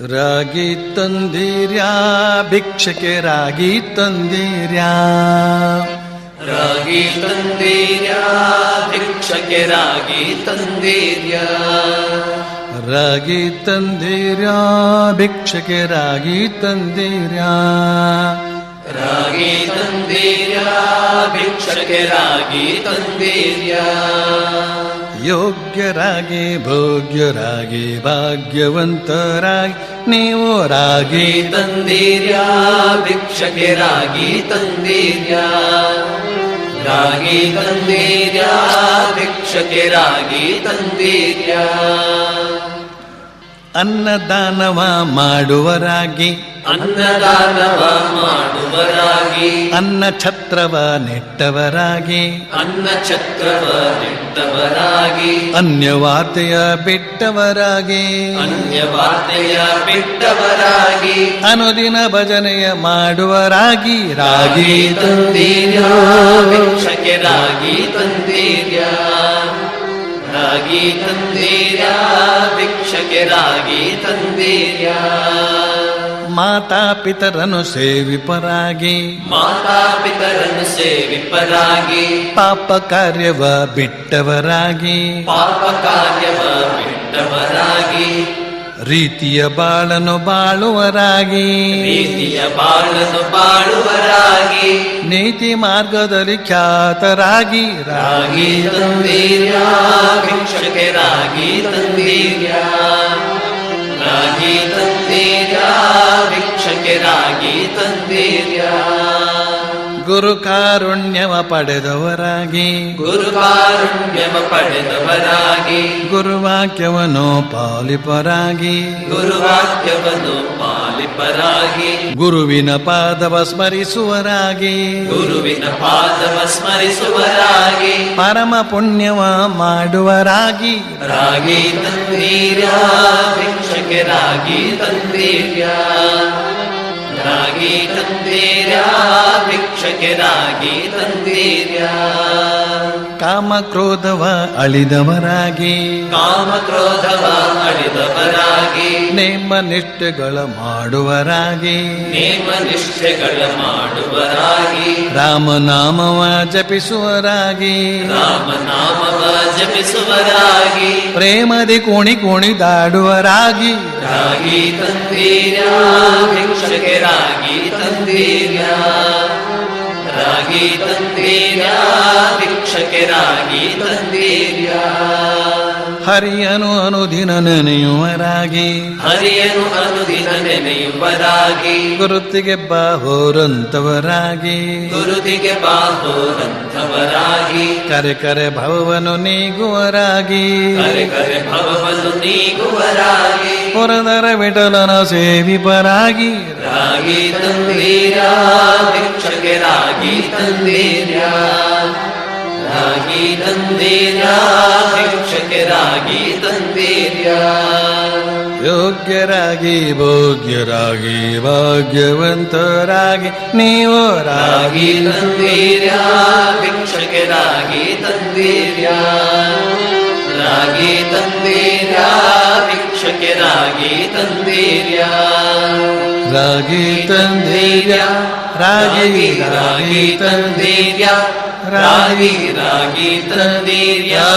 ರಾಗಿ ತಂದಿರ್ಯಾ ಭಿಕ್ಷಕ್ಕೆ ರಾಗಿ ತಂದಿರ್ಯಾ, ರಾಗಿ ತಂದಿರ್ಯಾ ಭಿಕ್ಷಕ್ಕೆ ರಾಗಿ ತಂದಿರ್ಯಾ, ರಾಗಿ ತಂದಿರ್ಯಾ ಭಿಕ್ಷಕ್ಕೆ ರಾಗಿ ತಂದಿರ್ಯಾ, ರಾಗಿ ತಂದಿರ್ಯಾ ಭಿಕ್ಷಕ್ಕೆ ರಾಗಿ ತಂದಿರ್ಯಾ. ಯೋಗ್ಯರಾಗಿ ಭೋಗ್ಯರಾಗಿ ಭಾಗ್ಯವಂತರಾಗಿ ನೀವು ರಾಗಿ ತಂದಿರ್ಯಾ ಭಿಕ್ಷಕ್ಕೆ ರಾಗಿ ತಂದಿರ್ಯಾ, ರಾಗಿ ತಂದಿರ್ಯಾ ಭಿಕ್ಷಕ್ಕೆ ರಾಗಿ ತಂದಿರ್ಯಾ. ಅನ್ನದಾನವ ಮಾಡುವರಾಗಿ ಅನ್ನದಾನವ ಮಾಡುವರಾಗಿ, ಅನ್ನ ಛತ್ರವ ನೆಟ್ಟವರಾಗಿ, ಅನ್ನ ಛತ್ರವ ನೆಟ್ಟವರಾಗಿ, ಅನ್ಯವಾರ್ತೆಯ ಬಿಟ್ಟವರಾಗಿ, ಅನ್ಯವಾರ್ತೆಯ ಬಿಟ್ಟವರಾಗಿ, ಅನುದಿನ ಭಜನೆಯ ಮಾಡುವರಾಗಿ ರಾಗಿ ತಂದಿರ್ಯಾ ಭಿಕ್ಷಕ್ಕೆ ರಾಗಿ ತಂದಿರ್ಯಾ, ರಾಗಿ ತಂದಿರ್ಯಾ ಭಿಕ್ಷಕ್ಕೆ ರಾಗಿ ತಂದಿರ್ಯಾ. ಮಾತಾ ಪಿತರನ್ನು ಸೇವಿಪರಾಗಿ, ಮಾತಾ ಪಿತರನ್ನು ಸೇವಿಪರಾಗಿ, ಪಾಪ ಕಾರ್ಯವ ಬಿಟ್ಟವರಾಗಿ, ಪಾಪ ಕಾರ್ಯವ ಬಿಟ್ಟವರಾಗಿ, ರೀತಿಯ ಬಾಳನು ಬಾಳುವರಾಗಿ, ರೀತಿಯ ಬಾಳನ್ನು ಬಾಳುವರಾಗಿ, ನೀತಿ ಮಾರ್ಗದಲ್ಲಿ ಖ್ಯಾತರಾಗಿ ರಾಗಿ ತಂದಿರ್ಯಾ ಭಿಕ್ಷಕ್ಕೆ ರಾಗಿ ತಂದಿರ್ಯಾ, ರಾಗಿ ತಂದಿರ್ಯಾ ಭಿಕ್ಷಕ್ಕೆ ರಾಗಿ ತಂದಿರ್ಯಾ. ಗುರು ಕಾರುಣ್ಯವ ಪಡೆದವರಾಗಿ, ಗುರು ಕಾರುಣ್ಯವ ಪಡೆದವರಾಗಿ, ಗುರುವಾಕ್ಯವನ್ನು ಪಾಲಿಪರಾಗಿ, ಗುರುವಾಕ್ಯವನ್ನು ಪಾಲಿಪರಾಗಿ, ಗುರುವಿನ ಪಾದವ ಸ್ಮರಿಸುವರಾಗಿ, ಗುರುವಿನ ಪಾದವ ಸ್ಮರಿಸುವರಾಗಿ, ಪರಮ ಪುಣ್ಯವ ಮಾಡುವರಾಗಿ ರಾಗಿ ತಂದಿರ್ಯಾ ಭಿಕ್ಷಕ್ಕೆ ರಾಗಿ ತಂದಿರ್ಯಾ, ರಾಗಿ ತಂದಿರ್ಯಾ ಭಿಕ್ಷಕ್ಕೆ ರಾಗಿ ತಂದಿರ್ಯಾ. ಕಾಮ ಕ್ರೋಧವ ಅಳಿದವರಾಗಿ, ಕಾಮ ಕ್ರೋಧವ ಅಳಿದವರಾಗಿ, ನೇಮ ನಿಷ್ಠೆಗಳ ಮಾಡುವರಾಗಿ, ನೇಮ ನಿಷ್ಠೆಗಳ ಮಾಡುವರಾಗಿ, ರಾಮನಾಮವ ಜಪಿಸುವರಾಗಿ, ರಾಮನಾಮವ ಜಪಿಸುವರಾಗಿ, ಪ್ರೇಮದಿ ಕುಣಿ ಕುಣಿದಾಡುವರಾಗಿ ರಾಗಿ ತಂದಿರ್ಯಾ ಭಿಕ್ಷಕ್ಕೆ ರಾಗಿ ತಂದಿರ್ಯಾ, ರಾಗಿ ತಂದಿರ್ಯಾ ಭಿಕ್ಷಕ್ಕೆ ರಾಗಿ ತಂದಿರ್ಯಾ. ಹರಿಯನು ಅನುದಿನ ನೆನೆಯುವರಾಗಿ, ಹರಿಯನು ಅನುದಿನ ನೆನೆಯುವರಾಗಿ, ಗುರುತಿಗೆ ಬಾಹೋರಂತವರಾಗಿ, ಗುರುತಿಗೆ ಬಾಹೋರಂಥವರಾಗಿ, ಕರೆ ಕರೆ ಭವವನ್ನು ನೀಗುವರಾಗಿ, ಕರೆ ಕರೆ ಭವವನ್ನು ನೀಗುವರಾಗಿ, ಪುರದರ ವಿಠಲನ ಸೇವಿಪರಾಗಿ ರಾಗಿ ತಂದಿರ್ಯಾ ಭಿಕ್ಷಕ್ಕೆ ರಾಗಿ ತಂದಿರ್ಯಾ, ರಾಗಿ ತಂದಿರ್ಯಾ ಭಿಕ್ಷಕ್ಕೆ ರಾಗಿ ತಂದಿರ್ಯಾ. ಯೋಗ್ಯರಾಗಿ ಭೋಗ್ಯರಾಗಿ ಭಾಗ್ಯವಂತರಾಗಿ ನೀವು ರಾಗಿ ರಾಗಿ ತಂದಿರ್ಯಾ ಭಿಕ್ಷಕ್ಕೆ ರಾಗಿ ತಂದಿರ್ಯಾ, ರಾಗಿ ತಂದಿರ್ಯಾ ಭಿಕ್ಷಕ್ಕೆ ರಾಗಿ ತಂದಿರ್ಯಾ. ರಾಗಿ ತಂದಿರ್ಯಾ ರಾಗಿ ರಾಗಿ ತಂದಿರ್ಯಾ, ರಾಗಿ ರಾಗಿ ತಂದಿರ್ಯಾ.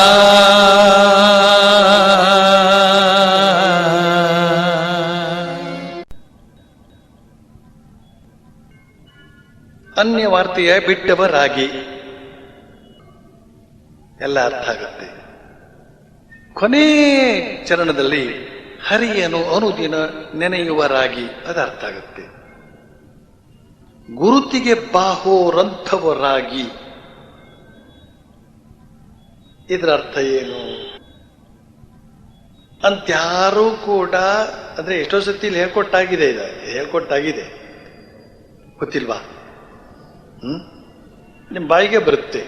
ಅನ್ಯವಾರ್ತೆಯ ಬಿಟ್ಟವರಾಗಿ ಎಲ್ಲ ಅರ್ಥ ಆಗುತ್ತೆ. ಕೊನೆ ಚರಣದಲ್ಲಿ ಹರಿಯನು ಅನುದಿನ ನೆನೆಯುವರಾಗಿ ಅದು ಅರ್ಥ ಆಗುತ್ತೆ. ಗುರುತಿಗೆ ಬಾಹೋರಂಥವರಾಗಿ ಇದರ ಅರ್ಥ ಏನು ಅಂತ್ಯಾರೂ ಕೂಡ ಅಂದ್ರೆ ಎಷ್ಟೋ ಸತಿ ಇಲ್ಲಿ ಹೇಳ್ಕೊಟ್ಟಾಗಿದೆ, ಇದು ಹೇಳ್ಕೊಟ್ಟಾಗಿದೆ, ಗೊತ್ತಿಲ್ವಾ? ನಿಮ್ಮ ಬಾಯಿಗೆ ಬರುತ್ತೆ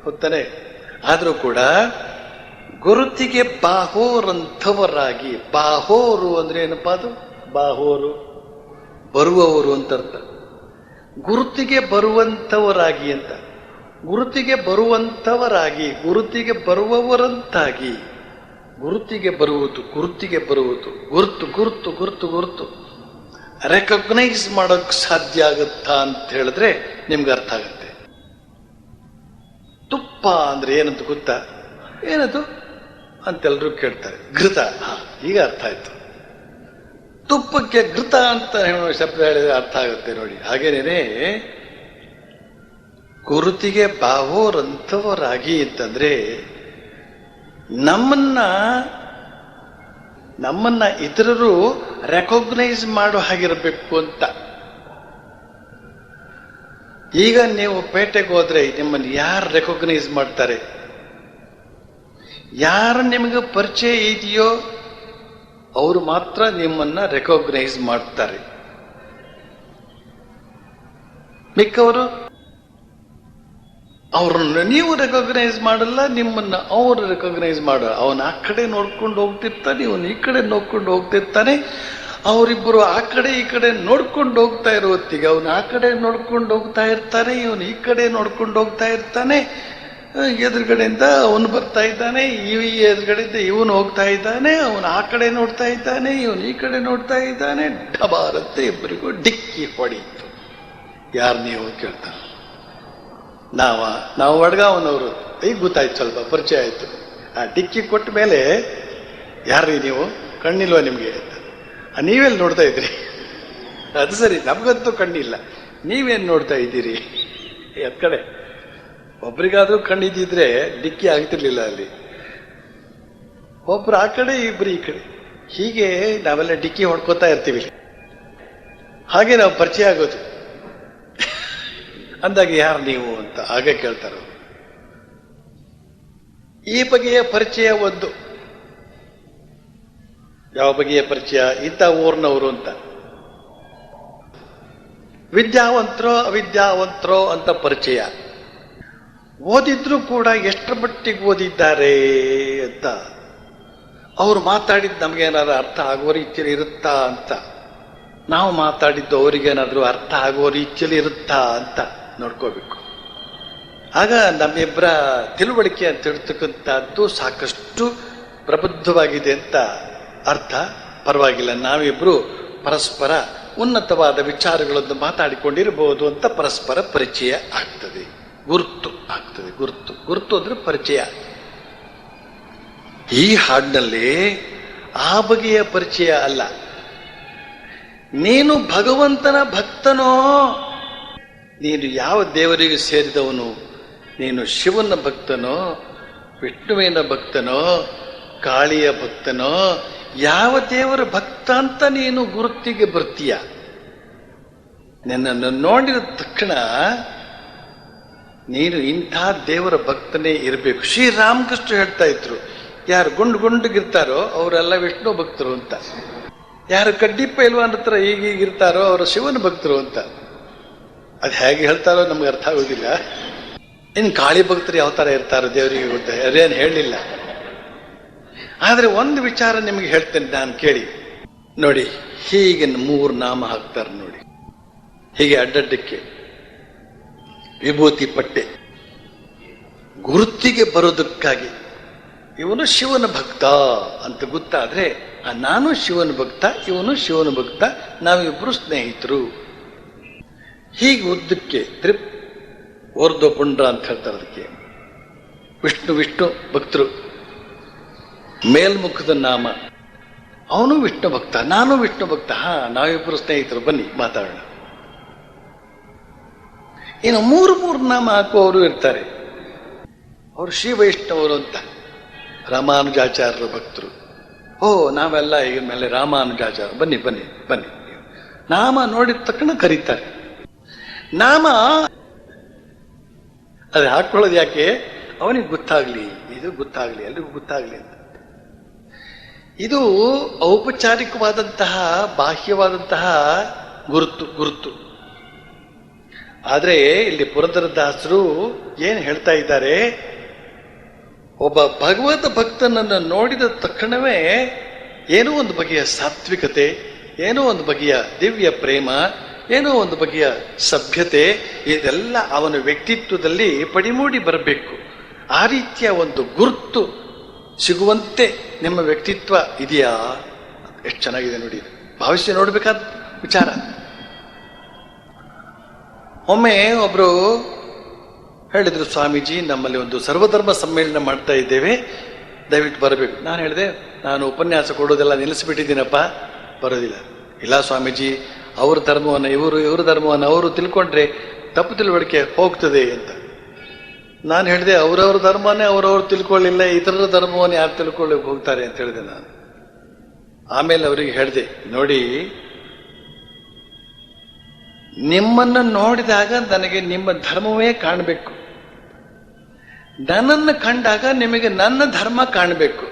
ಗೊತ್ತಾನೆ. ಆದರೂ ಕೂಡ ಗುರುತಿಗೆ ಬಾಹೋರಂಥವರಾಗಿ, ಬಾಹೋರು ಅಂದ್ರೆ ಏನಪ್ಪಾ ಅದು? ಬಾಹೋರು ಬರುವವರು ಅಂತ ಅರ್ಥ. ಗುರುತಿಗೆ ಬರುವಂಥವರಾಗಿ ಅಂತ, ಗುರುತಿಗೆ ಬರುವಂಥವರಾಗಿ, ಗುರುತಿಗೆ ಬರುವವರಂತಾಗಿ ಗುರುತಿಗೆ ಬರುವುದು, ಗುರುತಿಗೆ ಬರುವುದು, ಗುರುತು ಗುರುತು ಗುರುತು ಗುರುತು ರೆಕಗ್ನೈಸ್ ಮಾಡೋಕ್ ಸಾಧ್ಯ ಆಗುತ್ತಾ ಅಂತ ಹೇಳಿದ್ರೆ ನಿಮ್ಗೆ ಅರ್ಥ ಆಗುತ್ತೆ. ತುಪ್ಪ ಅಂದ್ರೆ ಏನಂತ ಗೊತ್ತಾ? ಏನದು ಅಂತೆಲ್ಲರೂ ಕೇಳ್ತಾರೆ. ಘೃತ. ಈಗ ಅರ್ಥ ಆಯ್ತು. ತುಪ್ಪಕ್ಕೆ ಘೃತ ಅಂತ ಶಬ್ದ ಹೇಳಿದ್ರೆ ಅರ್ಥ ಆಗುತ್ತೆ ನೋಡಿ. ಹಾಗೇನೇನೆ ಗುರುತಿಗೆ ಬಾವೋರಂಥವರಾಗಿ ಅಂತಂದ್ರೆ ನಮ್ಮನ್ನ ಇತರರು ರೆಕಗ್ನೈಸ್ ಮಾಡೋ ಹಾಗಿರಬೇಕು ಅಂತ. ಈಗ ನೀವು ಪೇಟೆಗೆ ಹೋದ್ರೆ ನಿಮ್ಮನ್ನು ಯಾರು ರೆಕಗ್ನೈಸ್ ಮಾಡ್ತಾರೆ? ಯಾರು ನಿಮಗೆ ಪರಿಚಯ ಇದೆಯೋ ಅವರು ಮಾತ್ರ ನಿಮ್ಮನ್ನ ರೆಕಗ್ನೈಸ್ ಮಾಡ್ತಾರೆ. ಮಿಕ್ಕವರು ಅವ್ರನ್ನ ನೀವು ರೆಕಗ್ನೈಸ್ ಮಾಡಲ್ಲ, ನಿಮ್ಮನ್ನ ಅವರು ರೆಕಗ್ನೈಸ್ ಮಾಡಲ್ಲ. ಅವನ ಆ ಕಡೆ ನೋಡ್ಕೊಂಡು ಹೋಗ್ತಿರ್ತಾನೆ, ಇವನು ಈ ಕಡೆ ನೋಡ್ಕೊಂಡು ಹೋಗ್ತಿರ್ತಾನೆ. ಅವರಿಬ್ಬರು ಆ ಕಡೆ ಈ ಕಡೆ ನೋಡ್ಕೊಂಡು ಹೋಗ್ತಾ ಇರೋ ಹೊತ್ತಿಗೆ ಅವನು ಆ ಕಡೆ ನೋಡ್ಕೊಂಡು ಹೋಗ್ತಾ ಇರ್ತಾನೆ, ಇವನು ಈ ಕಡೆ ನೋಡ್ಕೊಂಡು ಹೋಗ್ತಾ ಇರ್ತಾನೆ. ಎದುರುಗಡೆಯಿಂದ ಅವನು ಬರ್ತಾ ಇದ್ದಾನೆ, ಎದುರುಗಡೆಯಿಂದ ಇವನು ಹೋಗ್ತಾ ಇದ್ದಾನೆ. ಅವನು ಆ ಕಡೆ ನೋಡ್ತಾ ಇದ್ದಾನೆ, ಇವನು ಈ ಕಡೆ ನೋಡ್ತಾ ಇದ್ದಾನೆ. ಡಬಾರಂತೆ ಇಬ್ಬರಿಗೂ ಡಿಕ್ಕಿ ಹೊಡೀತು. ಯಾರು ನೀವು ಕೇಳ್ತಾನೆ? ನಾವು ವಡ್ಗಾವನವರು. ಈಗ ಗೊತ್ತಾಯ್ತು, ಸ್ವಲ್ಪ ಪರಿಚಯ ಆಯ್ತು. ಆ ಡಿಕ್ಕಿ ಕೊಟ್ಟ ಮೇಲೆ ಯಾರ್ರೀ ನೀವು? ಕಣ್ಣಿಲ್ವಾ ನಿಮ್ಗೆ? ನೀವೆಲ್ಲಿ ನೋಡ್ತಾ ಇದ್ರಿ? ಅದು ಸರಿ, ನಮ್ಗಂತೂ ಕಣ್ಣಿಲ್ಲ, ನೀವೇನು ನೋಡ್ತಾ ಇದ್ದೀರಿ? ಅದ್ ಕಡೆ ಒಬ್ರಿಗಾದ್ರೂ ಕಣ್ಣಿದ್ದಿದ್ರೆ ಡಿಕ್ಕಿ ಆಗ್ತಿರ್ಲಿಲ್ಲ ಅಲ್ಲಿ. ಒಬ್ರು ಆ ಕಡೆ, ಇಬ್ರು ಈ ಕಡೆ, ಹೀಗೆ ನಾವೆಲ್ಲ ಡಿಕ್ಕಿ ಹೊಡ್ಕೋತಾ ಇರ್ತೀವಿ. ಹಾಗೆ ನಾವು ಪರಿಚಯ ಆಗೋದು. ಅಂದಾಗ ಯಾರು ನೀವು ಅಂತ ಆಗ ಕೇಳ್ತಾರ. ಈ ಬಗೆಯ ಪರಿಚಯ ಒಂದು. ಯಾವ ಬಗೆಯ ಪರಿಚಯ? ಇಂಥ ಊರ್ನವರು ಅಂತ. ವಿದ್ಯಾವಂತರೋ ಅವಿದ್ಯಾವಂತರೋ ಅಂತ ಪರಿಚಯ. ಓದಿದ್ರು ಕೂಡ ಎಷ್ಟರ ಮಟ್ಟಿಗೆ ಓದಿದ್ದಾರೆ ಅಂತ, ಅವ್ರು ಮಾತಾಡಿದ್ದು ನಮಗೇನಾದ್ರು ಅರ್ಥ ಆಗೋ ರೀತಿಯಲ್ಲಿ ಇರುತ್ತಾ ಅಂತ, ನಾವು ಮಾತಾಡಿದ್ದು ಅವರಿಗೇನಾದ್ರೂ ಅರ್ಥ ಆಗೋ ರೀತಿಯಲ್ಲಿ ಇರುತ್ತಾ ಅಂತ ನೋಡ್ಕೋಬೇಕು. ಆಗ ನಮ್ಮಿಬ್ಬರ ತಿಳುವಳಿಕೆ ಅಂತ ಹೇಳ್ತಕ್ಕಂಥದ್ದು ಸಾಕಷ್ಟು ಪ್ರಬುದ್ಧವಾಗಿದೆ ಅಂತ ಅರ್ಥ. ಪರವಾಗಿಲ್ಲ, ನಾವಿಬ್ರು ಪರಸ್ಪರ ಉನ್ನತವಾದ ವಿಚಾರಗಳನ್ನು ಮಾತಾಡಿಕೊಂಡಿರಬಹುದು ಅಂತ ಪರಸ್ಪರ ಪರಿಚಯ ಆಗ್ತದೆ, ಗುರುತು ಆಗ್ತದೆ. ಗುರುತು ಅಂದ್ರೆ ಪರಿಚಯ. ಈ ಹಾಡಿನಲ್ಲಿ ಆ ಬಗೆಯ ಪರಿಚಯ ಅಲ್ಲ. ನೀನು ಭಗವಂತನ ಭಕ್ತನೋ, ನೀನು ಯಾವ ದೇವರಿಗೆ ಸೇರಿದವನು? ನೀನು ಶಿವನ ಭಕ್ತನೋ, ವಿಷ್ಣುವಿನ ಭಕ್ತನೋ, ಕಾಳಿಯ ಭಕ್ತನೋ, ಯಾವ ದೇವರ ಭಕ್ತ ಅಂತ ನೀನು ಗುರುತಿಗೆ ಬರ್ತೀಯ? ನಿನ್ನನ್ನು ನೋಡಿದ ತಕ್ಷಣ ನೀನು ಇಂಥ ದೇವರ ಭಕ್ತನೇ ಇರಬೇಕು. ಶ್ರೀರಾಮಕೃಷ್ಣ ಹೇಳ್ತಾ ಇದ್ರು, ಯಾರು ಗುಂಡಿಗಿರ್ತಾರೋ ಅವರೆಲ್ಲ ವಿಷ್ಣು ಭಕ್ತರು ಅಂತ, ಯಾರು ಕಡ್ಡಿ ಪೈಲ್ವಾನ್ ಹತ್ರ ಈಗೀಗಿರ್ತಾರೋ ಅವರು ಶಿವನ ಭಕ್ತರು ಅಂತ. ಅದು ಹೇಗೆ ಹೇಳ್ತಾರೋ ನಮ್ಗೆ ಅರ್ಥ ಆಗೋದಿಲ್ಲ. ಇನ್ನು ಕಾಳಿ ಭಕ್ತರು ಯಾವ ತರ ಇರ್ತಾರೋ ದೇವರಿಗೆ ಗೊತ್ತ, ಅದೇನು ಹೇಳಲಿಲ್ಲ. ಆದ್ರೆ ಒಂದು ವಿಚಾರ ನಿಮಗೆ ಹೇಳ್ತೇನೆ ನಾನು, ಕೇಳಿ ನೋಡಿ. ಹೀಗೆ 3 ನಾಮ ಹಾಕ್ತಾರೆ ನೋಡಿ, ಹೀಗೆ ಅಡ್ಡಡ್ಡಕ್ಕೆ ವಿಭೂತಿ ಪಟ್ಟೆ, ಗುರುತಿಗೆ ಬರೋದಕ್ಕಾಗಿ. ಇವನು ಶಿವನ ಭಕ್ತ ಅಂತ ಗೊತ್ತಾದ್ರೆ ನಾನು ಶಿವನ ಭಕ್ತ, ಇವನು ಶಿವನ ಭಕ್ತ, ನಾವಿಬ್ರು ಸ್ನೇಹಿತರು. ಹೀಗೆ ಉದ್ದಕ್ಕೆ ಓರ್ಧೋ ಪುಂಡ್ರ ಅಂತ ಹೇಳ್ತಾರೆ ಅದಕ್ಕೆ. ವಿಷ್ಣು ಭಕ್ತರು, ಮೇಲ್ಮುಖದ ನಾಮ. ಅವನು ವಿಷ್ಣು ಭಕ್ತ, ನಾನು ವಿಷ್ಣು ಭಕ್ತ. ನಾವಿಬ್ರು ಸ್ನೇಹಿತರು, ಬನ್ನಿ ಮಾತಾಡೋಣ. ಇನ್ನು 3 ನಾಮ ಹಾಕುವವರು ಇರ್ತಾರೆ. ಅವರು ಶ್ರೀ ವೈಷ್ಣವರು ಅಂತ, ರಾಮಾನುಜಾಚಾರ್ಯರ ಭಕ್ತರು. ನಾವೆಲ್ಲ ಈಗ ಮೇಲೆ ರಾಮಾನುಜಾಚಾರ್ಯ, ಬನ್ನಿ ಬನ್ನಿ ಬನ್ನಿ. ನಾಮ ನೋಡಿದ ತಕ್ಷಣ ಕರೀತಾರೆ. ನಾಮ ಅದು ಹಾಕೊಳ್ಳೋದು ಯಾಕೆ? ಅವನಿಗೆ ಗೊತ್ತಾಗ್ಲಿ, ಇದು ಗೊತ್ತಾಗ್ಲಿ, ಎಲ್ರಿಗೂ ಗೊತ್ತಾಗ್ಲಿ ಅಂತ. ಇದು ಔಪಚಾರಿಕವಾದಂತಹ ಬಾಹ್ಯವಾದಂತಹ ಗುರುತು. ಆದ್ರೆ ಇಲ್ಲಿ ಪುರಂದರದಾಸರು ಏನ್ ಹೇಳ್ತಾ ಇದ್ದಾರೆ? ಒಬ್ಬ ಭಗವತ್ ಭಕ್ತನನ್ನು ನೋಡಿದ ತಕ್ಷಣವೇ ಏನೋ ಒಂದು ಬಗೆಯ ಸಾತ್ವಿಕತೆ, ಏನೋ ಒಂದು ಬಗೆಯ ದಿವ್ಯ ಪ್ರೇಮ, ಏನೋ ಒಂದು ಬಗೆಯ ಸಭ್ಯತೆ, ಇದೆಲ್ಲ ಅವನ ವ್ಯಕ್ತಿತ್ವದಲ್ಲಿ ಪಡಿಮೂಡಿ ಬರಬೇಕು. ಆ ರೀತಿಯ ಒಂದು ಗುರುತು ಸಿಗುವಂತೆ ನಿಮ್ಮ ವ್ಯಕ್ತಿತ್ವ ಇದೆಯಾ? ಎಷ್ಟು ಚೆನ್ನಾಗಿದೆ ನೋಡಿ, ಭವಿಷ್ಯ ನೋಡ್ಬೇಕಾದ ವಿಚಾರ. ಒಮ್ಮೆ ಒಬ್ರು ಹೇಳಿದ್ರು, ಸ್ವಾಮೀಜಿ ನಮ್ಮಲ್ಲಿ ಒಂದು ಸರ್ವಧರ್ಮ ಸಮ್ಮೇಳನ ಮಾಡ್ತಾ ಇದ್ದೇವೆ, ದಯವಿಟ್ಟು ಬರಬೇಕು. ನಾನು ಹೇಳಿದೆ, ನಾನು ಉಪನ್ಯಾಸ ಕೊಡೋದೆಲ್ಲ ನಿಲ್ಲಿಸ್ಬಿಟ್ಟಿದ್ದೀನಪ್ಪ, ಬರೋದಿಲ್ಲ. ಇಲ್ಲ ಸ್ವಾಮೀಜಿ, ಅವ್ರ ಧರ್ಮವನ್ನು ಇವ್ರ ಧರ್ಮವನ್ನು ಅವರು ತಿಳ್ಕೊಂಡ್ರೆ ತಪ್ಪು ತಿಳುವಳಿಕೆ ಹೋಗ್ತದೆ ಅಂತ. ನಾನು ಹೇಳಿದೆ, ಅವರವ್ರ ಧರ್ಮನೇ ಅವರವ್ರು ತಿಳ್ಕೊಳ್ಳಿಲ್ಲ, ಇತರರ ಧರ್ಮವನ್ನು ಯಾರು ತಿಳ್ಕೊಳ್ಳಿಕ್ಕೆ ಹೋಗ್ತಾರೆ ಅಂತ ಹೇಳಿದೆ ನಾನು. ಆಮೇಲೆ ಅವರಿಗೆ ಹೇಳಿದೆ, ನೋಡಿ, ನಿಮ್ಮನ್ನು ನೋಡಿದಾಗ ನನಗೆ ನಿಮ್ಮ ಧರ್ಮವೇ ಕಾಣಬೇಕು, ನನ್ನನ್ನು ಕಂಡಾಗ ನಿಮಗೆ ನನ್ನ ಧರ್ಮ ಕಾಣಬೇಕು.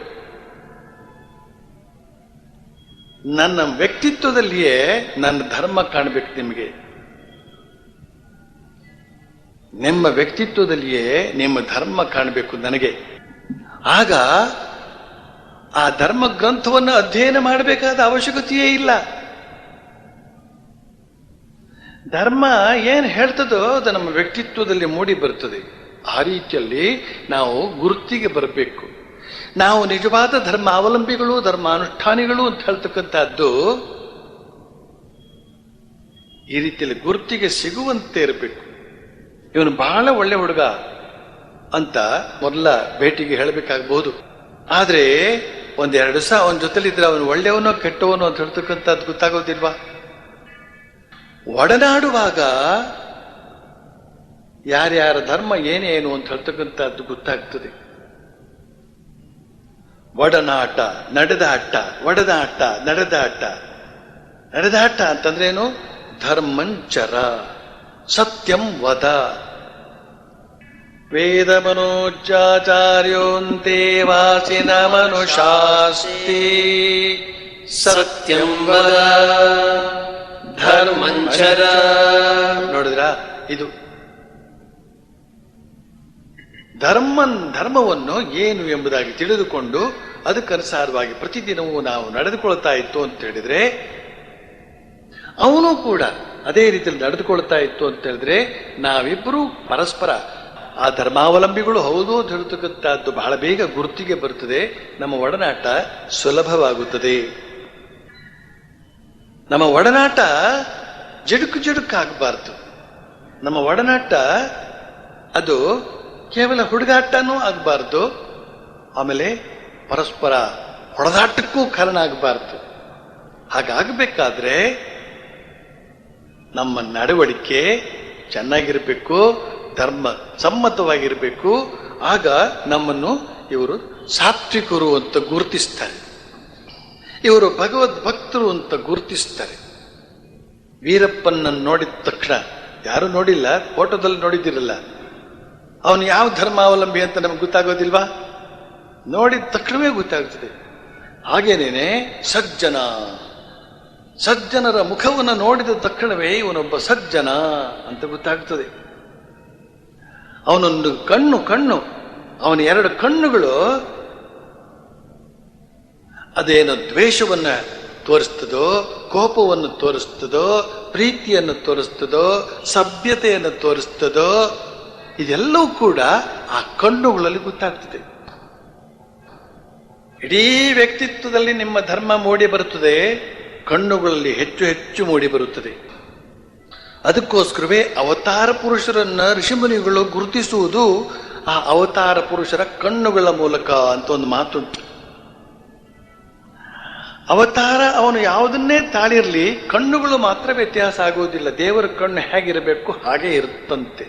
ನನ್ನ ವ್ಯಕ್ತಿತ್ವದಲ್ಲಿಯೇ ನನ್ನ ಧರ್ಮ ಕಾಣಬೇಕು ನಿಮಗೆ. ನಿಮ್ಮ ವ್ಯಕ್ತಿತ್ವದಲ್ಲಿಯೇ ನಿಮ್ಮ ಧರ್ಮ ಕಾಣಬೇಕು ನನಗೆ. ಆಗ ಆ ಧರ್ಮ ಗ್ರಂಥವನ್ನು ಅಧ್ಯಯನ ಮಾಡಬೇಕಾದ ಅವಶ್ಯಕತೆಯೇ ಇಲ್ಲ. ಧರ್ಮ ಏನು ಹೇಳ್ತದೋ ಅದು ನಮ್ಮ ವ್ಯಕ್ತಿತ್ವದಲ್ಲಿ ಮೂಡಿ ಬರ್ತದೆ. ಆ ರೀತಿಯಲ್ಲಿ ನಾವು ಗುರುತಿಗೆ ಬರಬೇಕು. ನಾವು ನಿಜವಾದ ಧರ್ಮ ಅವಲಂಬಿಗಳು, ಧರ್ಮಾನುಷ್ಠಾನಿಗಳು ಅಂತ ಹೇಳ್ತಕ್ಕಂಥದ್ದು ಈ ರೀತಿಯಲ್ಲಿ ಗುರುತಿಗೆ ಸಿಗುವಂತೆ ಇರಬೇಕು. ಇವನು ಬಹಳ ಒಳ್ಳೆ ಹುಡುಗ ಅಂತ ಮೊದಲ ಭೇಟಿಗೆ ಹೇಳಬೇಕಾಗಬಹುದು. ಆದ್ರೆ ಒಂದೆರಡು ದಿವಸ ಅವನ ಜೊತೆಲಿದ್ರೆ ಅವನು ಒಳ್ಳೆಯವನೋ ಕೆಟ್ಟವನೋ ಅಂತ ಹೇಳ್ತಕ್ಕಂಥದ್ದು ಗೊತ್ತಾಗೋದಿಲ್ವಾ? ಒಡನಾಡುವಾಗ ಯಾರ್ಯಾರ ಧರ್ಮ ಏನೇನು ಅಂತ ಹೇಳ್ತಕ್ಕಂಥದ್ದು ಗೊತ್ತಾಗ್ತದೆ. ಒಡನಾಟ, ನಡೆದಾಟ, ಒಡೆದಾಟ, ನಡೆದಾಟ. ನಡೆದಾಟ ಅಂತಂದ್ರೇನು? ಧರ್ಮಂಚರ, ಸತ್ಯಂ ವದ. ವೇದ ಮನೋಚಾಚಾರ್ಯೋಂತೆ ವಾಸಿನ ಮನುಷಾಸ್ತಿ ಸತ್ಯಂ ವದ ಧರ್ಮಂಚರ. ನೋಡಿದ್ರಾ, ಇದು ಧರ್ಮವನ್ನು ಏನು ಎಂಬುದಾಗಿ ತಿಳಿದುಕೊಂಡು ಅದಕ್ಕನುಸಾರವಾಗಿ ಪ್ರತಿದಿನವೂ ನಾವು ನಡೆದುಕೊಳ್ತಾ ಇತ್ತು ಅಂತ ಹೇಳಿದ್ರೆ, ಅವನು ಕೂಡ ಅದೇ ರೀತಿಯಲ್ಲಿ ನಡೆದುಕೊಳ್ತಾ ಇತ್ತು ಅಂತ ಹೇಳಿದ್ರೆ, ನಾವಿಬ್ಬರು ಪರಸ್ಪರ ಆ ಧರ್ಮಾವಲಂಬಿಗಳು ಹೌದು ಅಂತ ಹೇಳ್ತಕ್ಕಂಥದ್ದು ಬಹಳ ಬೇಗ ಗುರುತಿಗೆ ಬರುತ್ತದೆ. ನಮ್ಮ ಒಡನಾಟ ಸುಲಭವಾಗುತ್ತದೆ. ನಮ್ಮ ಒಡನಾಟ ಜಡುಕಾಗಬಾರ್ದು. ನಮ್ಮ ಒಡನಾಟ ಅದು ಕೇವಲ ಹುಡುಗಾಟನೂ ಆಗಬಾರ್ದು, ಆಮೇಲೆ ಪರಸ್ಪರ ಹೊಡೆದಾಟಕ್ಕೂ ಕಾರಣ ಆಗಬಾರ್ದು. ಹಾಗಾಗಬೇಕಾದ್ರೆ ನಮ್ಮ ನಡವಳಿಕೆ ಚೆನ್ನಾಗಿರಬೇಕು, ಧರ್ಮ ಸಮ್ಮತವಾಗಿರಬೇಕು. ಆಗ ನಮ್ಮನ್ನು ಇವರು ಸಾತ್ವಿಕರು ಅಂತ ಗುರುತಿಸ್ತಾರೆ, ಇವರು ಭಗವದ್ ಭಕ್ತರು ಅಂತ ಗುರುತಿಸ್ತಾರೆ. ವೀರಪ್ಪನನ್ನು ನೋಡಿದ ತಕ್ಷಣ, ಯಾರು ನೋಡಿಲ್ಲ, ಫೋಟೋದಲ್ಲಿ ನೋಡಿದಿರಲ್ಲ, ಅವನು ಯಾವ ಧರ್ಮಾವಲಂಬಿ ಅಂತ ನಮ್ಗೆ ಗೊತ್ತಾಗೋದಿಲ್ವಾ? ನೋಡಿದ ತಕ್ಷಣವೇ ಗೊತ್ತಾಗ್ತದೆ. ಹಾಗೇನೇನೆ ಸಜ್ಜನರ ಮುಖವನ್ನು ನೋಡಿದ ತಕ್ಷಣವೇ ಇವನೊಬ್ಬ ಸಜ್ಜನ ಅಂತ ಗೊತ್ತಾಗ್ತದೆ. ಅವನೊಂದು ಕಣ್ಣು ಅವನ ಎರಡು ಕಣ್ಣುಗಳು ಅದೇನೋ ದ್ವೇಷವನ್ನ ತೋರಿಸ್ತದೋ, ಕೋಪವನ್ನು ತೋರಿಸ್ತದೋ, ಪ್ರೀತಿಯನ್ನು ತೋರಿಸ್ತದೋ, ಸಭ್ಯತೆಯನ್ನು ತೋರಿಸ್ತದೋ, ಇದೆಲ್ಲವೂ ಕೂಡ ಆ ಕಣ್ಣುಗಳಲ್ಲಿ ಗೊತ್ತಾಗ್ತದೆ. ಇಡೀ ವ್ಯಕ್ತಿತ್ವದಲ್ಲಿ ನಿಮ್ಮ ಧರ್ಮ ಮೂಡಿ ಬರುತ್ತದೆ, ಕಣ್ಣುಗಳಲ್ಲಿ ಹೆಚ್ಚು ಮೂಡಿ ಬರುತ್ತದೆ. ಅದಕ್ಕೋಸ್ಕರವೇ ಅವತಾರ ಪುರುಷರನ್ನ ಋಷಿಮುನಿಗಳು ಗುರುತಿಸುವುದು ಆ ಅವತಾರ ಪುರುಷರ ಕಣ್ಣುಗಳ ಮೂಲಕ ಅಂತ ಒಂದು ಮಾತುಂಟು. ಅವತಾರ ಅವನು ಯಾವುದನ್ನೇ ತಾಳಿರಲಿ, ಕಣ್ಣುಗಳು ಮಾತ್ರ ವ್ಯತ್ಯಾಸ ಆಗುವುದಿಲ್ಲ. ದೇವರ ಕಣ್ಣು ಹೇಗಿರಬೇಕು ಹಾಗೆ ಇರುತ್ತಂತೆ.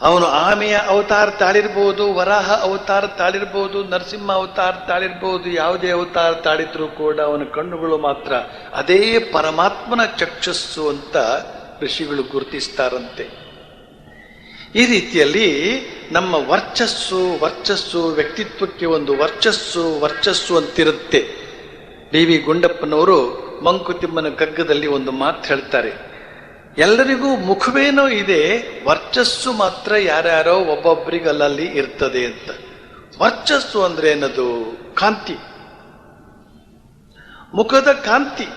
ಅವನು ಆಮೆಯ ಅವತಾರ ತಾಳಿರ್ಬೋದು, ವರಾಹ ಅವತಾರ ತಾಳಿರ್ಬೋದು, ನರಸಿಂಹ ಅವತಾರ ತಾಳಿರ್ಬೋದು, ಯಾವುದೇ ಅವತಾರ ತಾಳಿದ್ರೂ ಕೂಡ ಅವನ ಕಣ್ಣುಗಳು ಮಾತ್ರ ಅದೇ ಪರಮಾತ್ಮನ ಚಕ್ಷಸ್ಸು ಅಂತ ಋಷಿಗಳು ಗುರುತಿಸ್ತಾರಂತೆ. ಈ ರೀತಿಯಲ್ಲಿ ನಮ್ಮ ವರ್ಚಸ್ಸು ವ್ಯಕ್ತಿತ್ವಕ್ಕೆ ಒಂದು ವರ್ಚಸ್ಸು ಅಂತಿರುತ್ತೆ. ಡಿ.ವಿ. ಗುಂಡಪ್ಪನವರು ಮಂಕುತಿಮ್ಮನ ಕಗ್ಗದಲ್ಲಿ ಒಂದು ಮಾತು ಹೇಳ್ತಾರೆ, ಎಲ್ಲರಿಗೂ ಮುಖವೇನೋ ಇದೆ, ವರ್ಚಸ್ಸು ಮಾತ್ರ ಯಾರ್ಯಾರೋ ಒಬ್ಬೊಬ್ಬರಿಗೆ ಅಲ್ಲಲ್ಲಿ ಇರ್ತದೆ ಅಂತ. ವರ್ಚಸ್ಸು ಅಂದ್ರೆ ಏನದು? ಕಾಂತಿ, ಮುಖದ ಕಾಂತಿ.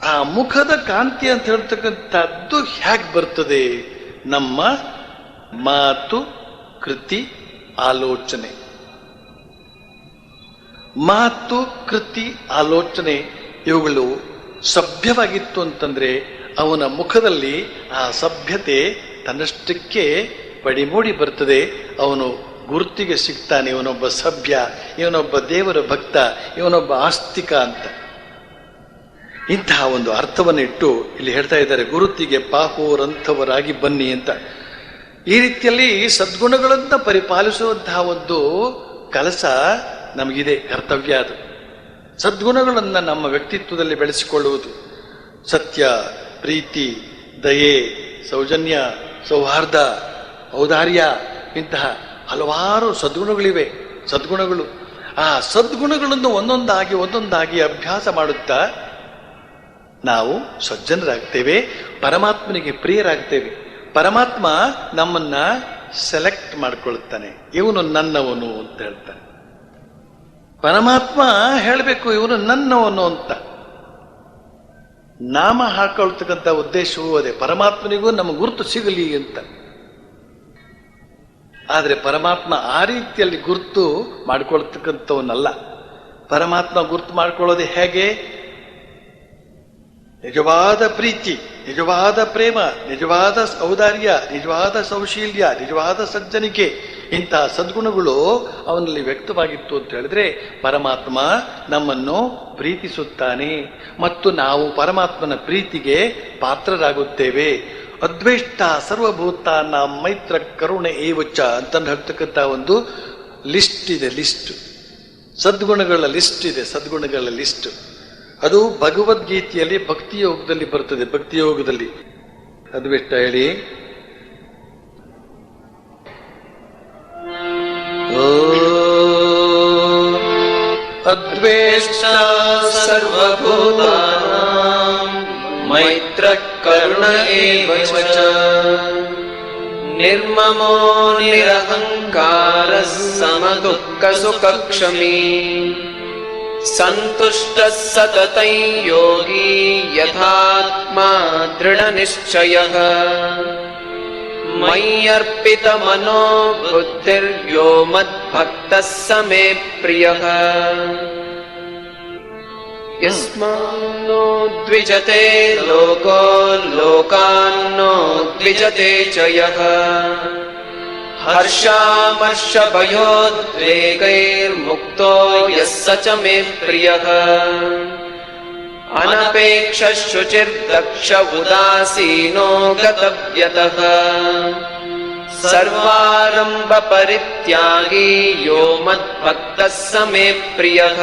ಆ ಮುಖದ ಕಾಂತಿ ಅಂತ ಹೇಳ್ತಕ್ಕಂಥದ್ದು ಹೇಗೆ ಬರ್ತದೆ? ನಮ್ಮ ಮಾತು, ಕೃತಿ, ಆಲೋಚನೆ. ಮಾತು, ಕೃತಿ, ಆಲೋಚನೆ ಇವುಗಳು ಸಭ್ಯವಾಗಿತ್ತು ಅಂತಂದ್ರೆ ಅವನ ಮುಖದಲ್ಲಿ ಆ ಸಭ್ಯತೆ ತನ್ನಷ್ಟಕ್ಕೆ ಪಡಿಮೂಡಿ ಬರ್ತದೆ. ಅವನು ಗುರುತಿಗೆ ಸಿಗ್ತಾನೆ, ಇವನೊಬ್ಬ ಸಭ್ಯ, ಇವನೊಬ್ಬ ದೇವರ ಭಕ್ತ, ಇವನೊಬ್ಬ ಆಸ್ತಿಕ ಅಂತ. ಇಂತಹ ಒಂದು ಅರ್ಥವನ್ನು ಇಟ್ಟು ಇಲ್ಲಿ ಹೇಳ್ತಾ ಇದ್ದಾರೆ, ಗುರುತಿಗೆ ಪಾಪೋರಂಥವರಾಗಿ ಬನ್ನಿ ಅಂತ. ಈ ರೀತಿಯಲ್ಲಿ ಸದ್ಗುಣಗಳನ್ನು ಪರಿಪಾಲಿಸುವಂತಹ ಒಂದು ಕೆಲಸ ನಮಗಿದೆ, ಕರ್ತವ್ಯ ಅದು. ಸದ್ಗುಣಗಳನ್ನು ನಮ್ಮ ವ್ಯಕ್ತಿತ್ವದಲ್ಲಿ ಬೆಳೆಸಿಕೊಳ್ಳುವುದು, ಸತ್ಯ, ಪ್ರೀತಿ, ದಯೆ, ಸೌಜನ್ಯ, ಸೌಹಾರ್ದ, ಔದಾರ್ಯ, ಇಂತಹ ಹಲವಾರು ಸದ್ಗುಣಗಳಿವೆ. ಸದ್ಗುಣಗಳು, ಆ ಸದ್ಗುಣಗಳನ್ನು ಒಂದೊಂದಾಗಿ ಅಭ್ಯಾಸ ಮಾಡುತ್ತಾ ನಾವು ಸಜ್ಜನರಾಗ್ತೇವೆ, ಪರಮಾತ್ಮನಿಗೆ ಪ್ರಿಯರಾಗ್ತೇವೆ. ಪರಮಾತ್ಮ ನಮ್ಮನ್ನ ಸೆಲೆಕ್ಟ್ ಮಾಡ್ಕೊಳ್ತಾನೆ, ಇವನು ನನ್ನವನು ಅಂತ ಹೇಳ್ತಾನೆ. ಪರಮಾತ್ಮ ಹೇಳಬೇಕು ಇವನು ನನ್ನವನು ಅಂತ. ನಾಮ ಹಾಕೊಳ್ತಕ್ಕಂಥ ಉದ್ದೇಶವೂ ಅದೇ, ಪರಮಾತ್ಮನಿಗೂ ನಮ್ಮ ಗುರುತು ಸಿಗಲಿ ಅಂತ. ಆದರೆ ಪರಮಾತ್ಮ ಆ ರೀತಿಯಲ್ಲಿ ಗುರುತು ಮಾಡಿಕೊಳ್ತಕ್ಕಂಥವನ್ನಲ್ಲ. ಪರಮಾತ್ಮ ಗುರುತು ಮಾಡಿಕೊಳ್ಳೋದು ಹೇಗೆ? ನಿಜವಾದ ಪ್ರೀತಿ, ನಿಜವಾದ ಪ್ರೇಮ, ನಿಜವಾದ ಔದಾರ್ಯ, ನಿಜವಾದ ಸೌಶೀಲ್ಯ, ನಿಜವಾದ ಸಜ್ಜನಿಕೆ, ಇಂತಹ ಸದ್ಗುಣಗಳು ಅವನಲ್ಲಿ ವ್ಯಕ್ತವಾಗಿತ್ತು ಅಂತ ಹೇಳಿದ್ರೆ ಪರಮಾತ್ಮ ನಮ್ಮನ್ನು ಪ್ರೀತಿಸುತ್ತಾನೆ ಮತ್ತು ನಾವು ಪರಮಾತ್ಮನ ಪ್ರೀತಿಗೆ ಪಾತ್ರರಾಗುತ್ತೇವೆ. ಅದ್ವೇಷ್ಟ ಸರ್ವಭೂತಾನ ಮೈತ್ರ ಕರುಣೆ ಏವಚ್ಚ ಅಂತ ಹೇಳ್ತಕ್ಕಂಥ ಒಂದು ಲಿಸ್ಟ್ ಇದೆ. ಲಿಸ್ಟ್, ಸದ್ಗುಣಗಳ ಲಿಸ್ಟ್ ಇದೆ, ಸದ್ಗುಣಗಳ ಲಿಸ್ಟ್. ಅದು ಭಗವದ್ಗೀತೆಯಲ್ಲಿ ಭಕ್ತಿಯೋಗದಲ್ಲಿ ಬರ್ತದೆ. ಭಕ್ತಿಯೋಗದಲ್ಲಿ ಅದ್ವೇಷ್ಟ ಹೇಳಿ, ಅದ್ವೇಷ್ಟ ಸರ್ವಭೂತಾನಾಂ ಮೈತ್ರ ಕರುಣ ಏವ ಚ ನಿರ್ಮಮೋ ನಿರಹಂಕಾರ ಸಮದುಃಖ ಸುಖಕ್ಷಮೀ ಸಂತುಷ್ಟಃ ಸತತಂ ಯೋಗಿ ಯಥಾತ್ಮಾ ದೃಢನಿಶ್ಚಯಃ ಮಯ್ಯರ್ಪಿತ ಮನೋ ಬುದ್ಧಿರ್ಯೋ ಮದ್ಭಕ್ತಃ ಸ ಮೇ ಪ್ರಿಯಃ ಯಸ್ಮಾನ್ನೋ ದ್ವಿಜತೆ ಲೋಕೋ ಲೋಕಾನ್ನೋ ದ್ವಿಜತೆ ಚ ಯಃ ಹರ್ಷಾಮರ್ಷಭಯೋದ್ವೇಗೈರ್ಮುಕ್ತೋ ಯಃ ಸ ಚ ಮೇ ಪ್ರಿಯಃ ಅನಪೇಕ್ಷ ಶುಚಿರ್ದಕ್ಷ ಉದಾಸೀನೋ ಗತವ್ಯತಃ ಸರ್ವಾರಂಭ ಪರಿತ್ಯಾಗಿ ಯೋ ಮದ್ಭಕ್ತಃ ಸ ಮೇ ಪ್ರಿಯಃ